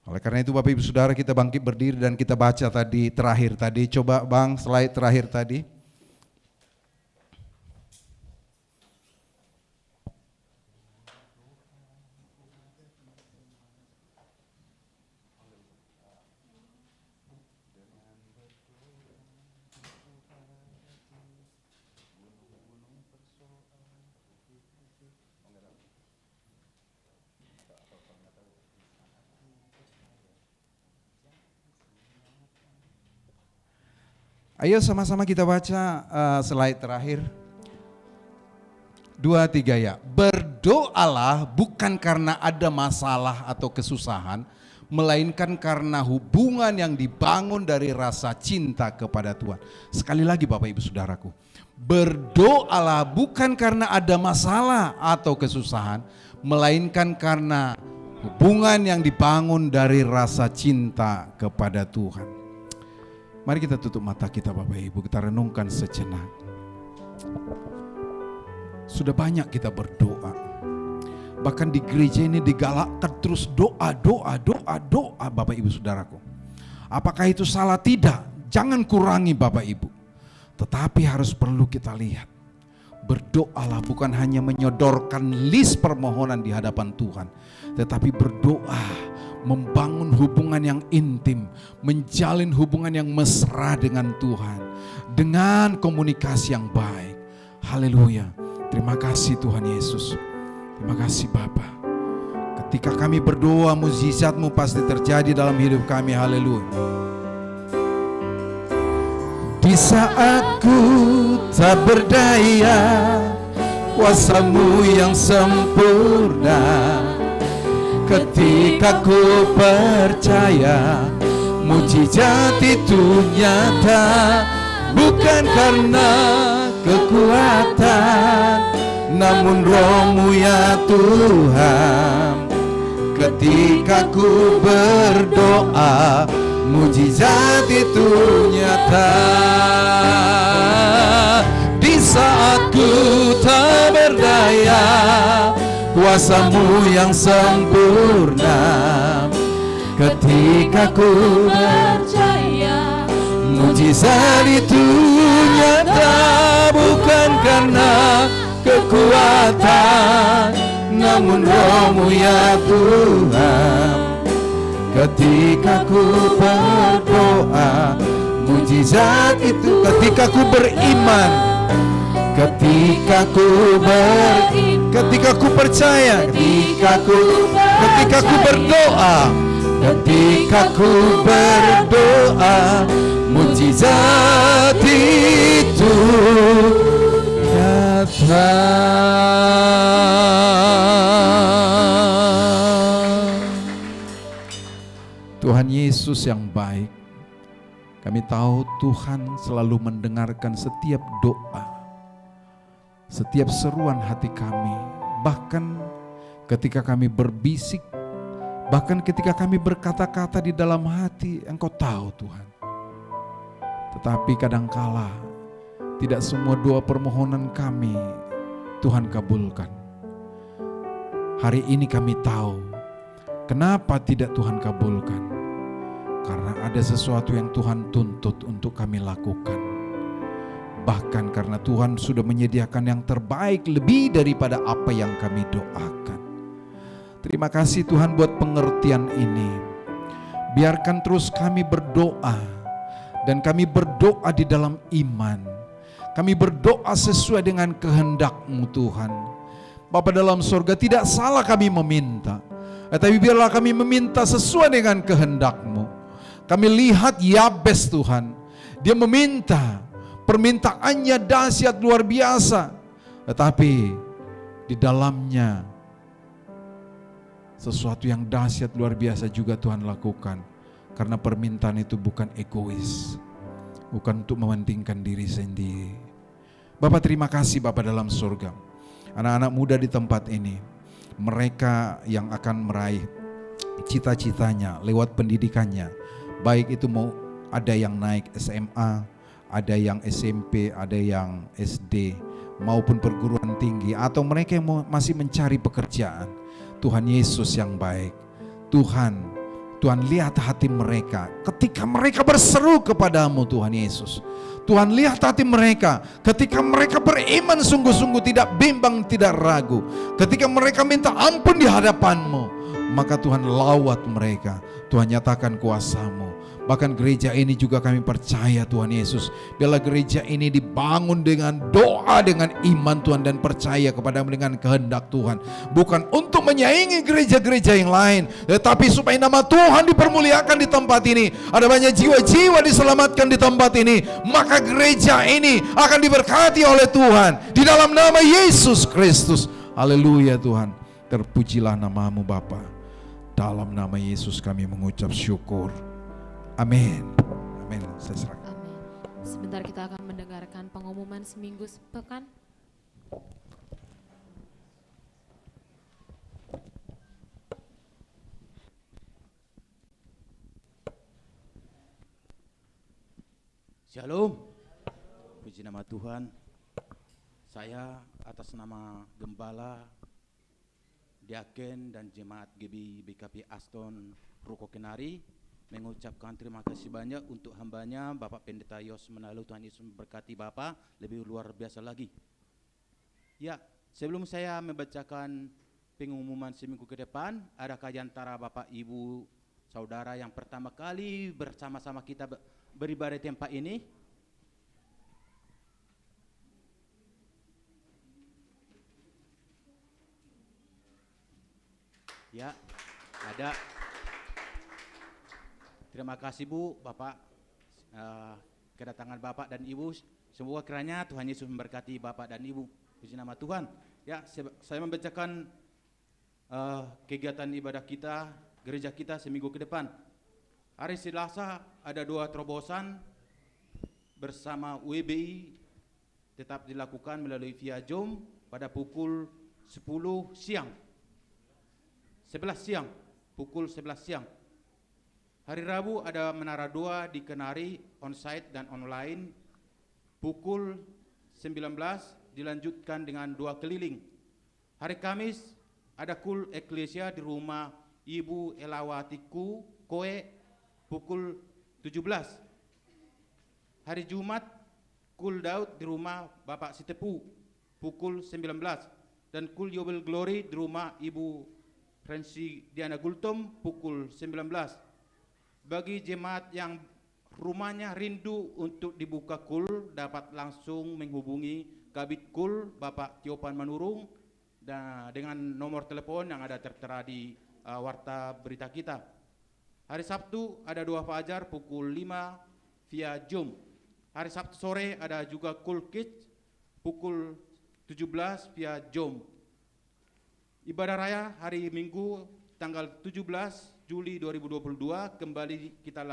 Oleh karena itu Bapak Ibu Saudara, kita bangkit berdiri dan kita baca terakhir tadi. Coba Bang, slide terakhir tadi. Ayo sama-sama kita baca slide terakhir. 2, 3 ya. Berdoalah bukan karena ada masalah atau kesusahan, melainkan karena hubungan yang dibangun dari rasa cinta kepada Tuhan. Sekali lagi Bapak Ibu Saudaraku. Berdoalah bukan karena ada masalah atau kesusahan, melainkan karena hubungan yang dibangun dari rasa cinta kepada Tuhan. Mari kita tutup mata kita Bapak Ibu, kita renungkan sejenak. Sudah banyak kita berdoa. Bahkan di gereja ini digalakkan terus doa Bapak Ibu Saudaraku. Apakah itu salah? Tidak. Jangan kurangi Bapak Ibu. Tetapi harus perlu kita lihat. Berdoalah bukan hanya menyodorkan list permohonan di hadapan Tuhan. Tetapi berdoa membangun hubungan yang intim, menjalin hubungan yang mesra dengan Tuhan, dengan komunikasi yang baik. Haleluya. Terima kasih Tuhan Yesus. Terima kasih Bapa. Ketika kami berdoa, mukjizat-Mu pasti terjadi dalam hidup kami. Haleluya. Di saat ku tak berdaya, kuasa-Mu yang sempurna. Ketika ku percaya mukjizat itu nyata, bukan karena kekuatan, namun Roh-Mu ya Tuhan. Ketika ku berdoa, mukjizat itu nyata. Di saat ku tak berdaya, kuasa-Mu yang sempurna. Ketika ku percaya mukjizat itu nyata, bukan karena kekuatan, namun Roh-Mu ya Tuhan. Ketika ku berdoa, mukjizat itu. Ketika ku beriman, ketika ku percaya, ketika ku berdoa, ketika ku berdoa, mukjizat itu nyata. Tuhan Yesus yang baik, kami tahu Tuhan selalu mendengarkan setiap doa, setiap seruan hati kami, bahkan ketika kami berbisik, bahkan ketika kami berkata-kata di dalam hati, Engkau tahu Tuhan. Tetapi kadangkala tidak semua doa permohonan kami Tuhan kabulkan. Hari ini kami tahu kenapa tidak Tuhan kabulkan. Karena ada sesuatu yang Tuhan tuntut untuk kami lakukan. Bahkan karena Tuhan sudah menyediakan yang terbaik lebih daripada apa yang kami doakan. Terima kasih Tuhan buat pengertian ini. Biarkan terus kami berdoa. Dan kami berdoa di dalam iman. Kami berdoa sesuai dengan kehendak-Mu Tuhan. Bapa dalam surga, tidak salah kami meminta. Tetapi biarlah kami meminta sesuai dengan kehendak-Mu. Kami lihat Yabes Tuhan. Dia meminta. Permintaannya dahsyat luar biasa. Tetapi di dalamnya sesuatu yang dahsyat luar biasa juga Tuhan lakukan. Karena permintaan itu bukan egois. Bukan untuk mementingkan diri sendiri. Bapak terima kasih Bapak dalam surga. Anak-anak muda di tempat ini. Mereka yang akan meraih cita-citanya lewat pendidikannya. Baik itu mau ada yang naik SMA, ada yang SMP, ada yang SD, maupun perguruan tinggi, atau mereka yang masih mencari pekerjaan. Tuhan Yesus yang baik, Tuhan Tuhan, lihat hati mereka ketika mereka berseru kepadamu Tuhan Yesus. Tuhan, lihat hati mereka ketika mereka beriman sungguh-sungguh, tidak bimbang, tidak ragu. Ketika mereka minta ampun di hadapan-Mu, maka Tuhan lawat mereka. Tuhan, nyatakan kuasa-Mu. Bahkan gereja ini juga kami percaya Tuhan Yesus, biarlah gereja ini dibangun dengan doa, dengan iman Tuhan, dan percaya kepada-Mu dengan kehendak Tuhan. Bukan untuk menyaingi gereja-gereja yang lain, tetapi supaya nama Tuhan dipermuliakan di tempat ini. Ada banyak jiwa-jiwa diselamatkan di tempat ini. Maka gereja ini akan diberkati oleh Tuhan di dalam nama Yesus Kristus. Haleluya Tuhan. Terpujilah nama-Mu Bapa. Dalam nama Yesus kami mengucap syukur. Amin. Amin. Saya serahkan. Amin. Sebentar kita akan mendengarkan pengumuman seminggu sepekan. Shalom. Puji nama Tuhan. Saya atas nama Gembala, Diaken dan Jemaat GB BKP Aston Ruko Kenari mengucapkan terima kasih banyak untuk hambanya Bapak Pendeta Yos Menalu. Tuhan Yesus memberkati Bapak lebih luar biasa lagi. Ya, sebelum saya membacakan pengumuman seminggu ke depan, adakah di antara Bapak Ibu Saudara yang pertama kali bersama-sama kita beribadah di tempat ini? Ya, ada. Terima kasih Bu, Bapak, kedatangan Bapak dan Ibu. Semoga kiranya Tuhan Yesus memberkati Bapak dan Ibu. Puji nama Tuhan. Ya, saya membacakan kegiatan ibadah kita, gereja kita seminggu ke depan. Hari Selasa ada 2 terobosan bersama WBI tetap dilakukan melalui via Zoom pada pukul 10 siang. 11 siang, pukul 11 siang. Hari Rabu ada Menara 2 di Kenari, onsite dan online. Pukul 19 dilanjutkan dengan 2 keliling. Hari Kamis ada kul eklesia di rumah Ibu Elawatiku Koe pukul 17. Hari Jumat kul Daud di rumah Bapak Sitepu pukul 19. Dan kul Yobel Glory di rumah Ibu Fransi Diana Gultom pukul 19. Bagi jemaat yang rumahnya rindu untuk dibuka kul, dapat langsung menghubungi Kabid Kul Bapak Tiopan Manurung dan dengan nomor telepon yang ada tertera di warta berita kita. Hari Sabtu ada 2 fajar pukul 5 via Zoom. Hari Sabtu sore ada juga kul kids pukul 17 via Zoom. Ibadah raya hari Minggu tanggal 17 Juli 2022 kembali kita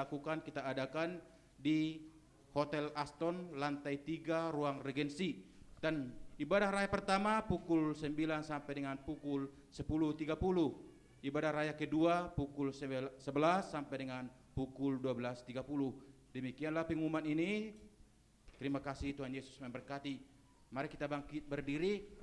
adakan di Hotel Aston lantai 3 ruang Regensi, dan ibadah raya pertama pukul 9 sampai dengan pukul 10.30. Ibadah raya kedua pukul 11 sampai dengan pukul 12.30. Demikianlah pengumuman ini. Terima kasih, Tuhan Yesus memberkati. Mari kita bangkit berdiri.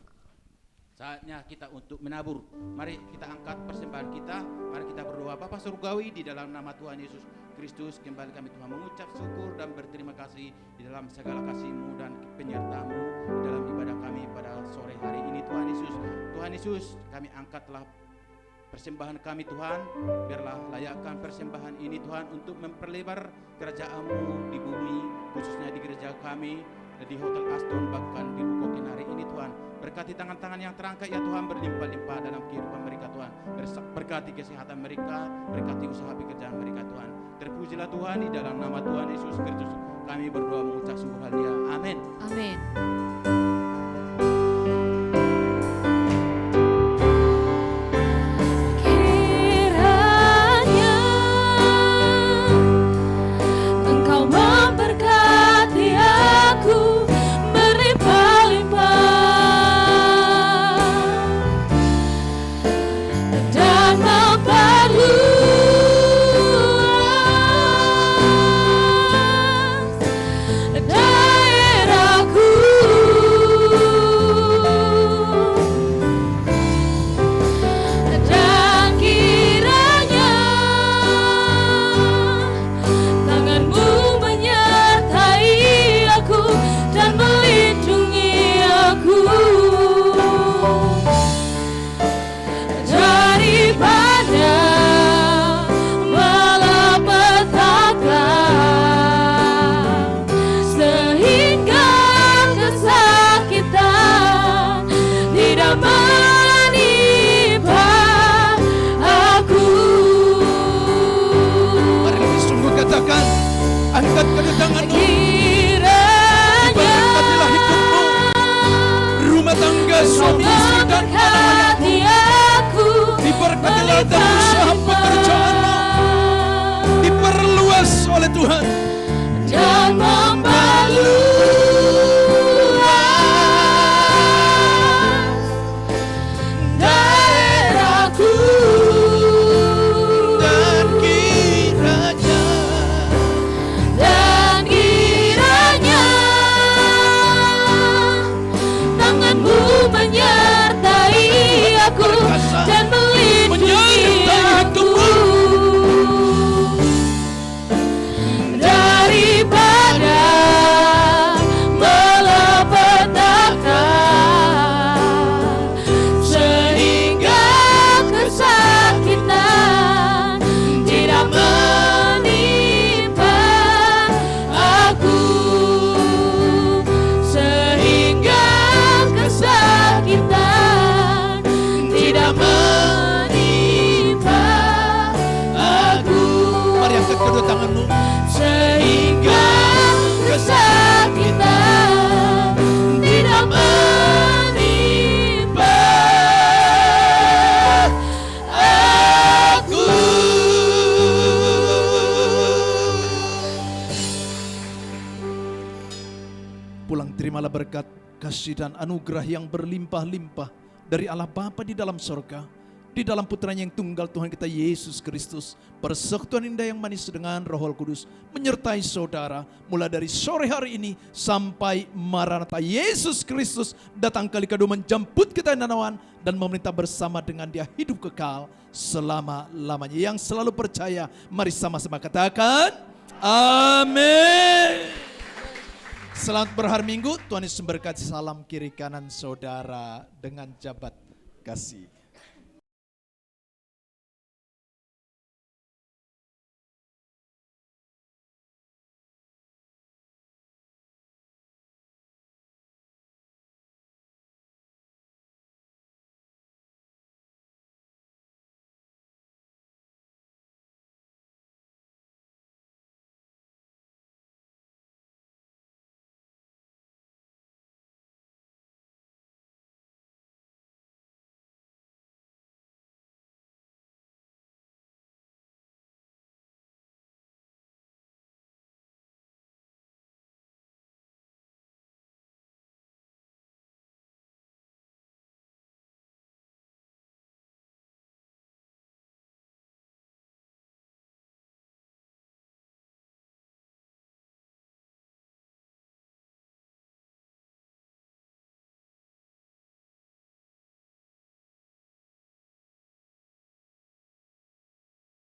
Saatnya kita untuk menabur. Mari kita angkat persembahan kita. Mari kita berdoa. Bapa Surgawi, di dalam nama Tuhan Yesus Kristus, kembali kami Tuhan mengucap syukur dan berterima kasih di dalam segala kasih-Mu dan penyerta-Mu dalam ibadah kami pada sore hari ini. Tuhan Yesus, Tuhan Yesus, kami angkatlah persembahan kami Tuhan. Biarlah layakkan persembahan ini Tuhan untuk memperlebar kerajaan-Mu di bumi, khususnya di gereja kami, di Hotel Aston, bahkan di Ruko Kenari ini Tuhan. Berkati tangan-tangan yang terangkat ya Tuhan, berlimpah-limpah dalam kehidupan mereka Tuhan. Berkati kesehatan mereka, berkati usaha pekerjaan mereka Tuhan. Terpujilah Tuhan, di dalam nama Tuhan Yesus Kristus kami berdoa mengucap syukur. Haleluya. Amin. Amin. Daerahku oleh suami istri dan memberkati aku, diberkatilah dalam usaha pekerjaanmu, diperluas oleh Tuhan dan membaluas daerahku, dan kiranya tanganmu menyertai aku dan melindungi aku daripada malapetaka, sehingga kesakitan tidak menimpa aku, sehingga kesakitan tidak menimpa aku. Mari angkat kedua tanganmu. Sehingga kesakitan tidak menimpa aku. Pulang terimalah berkat, kasih dan anugerah yang berlimpah-limpah dari Allah Bapa di dalam sorga, di dalam putranya yang tunggal Tuhan kita Yesus Kristus, persekutuan indah yang manis dengan Roh Kudus menyertai saudara mulai dari sore hari ini sampai Maranatha. Yesus Kristus datang kali kedua menjemput kita nanawan dan memerintah bersama dengan Dia hidup kekal selama-lamanya. Yang selalu percaya, mari sama-sama katakan amin. Selamat berhari Minggu, Tuhan Yesus memberkati. Salam kiri kanan saudara dengan jabat kasih.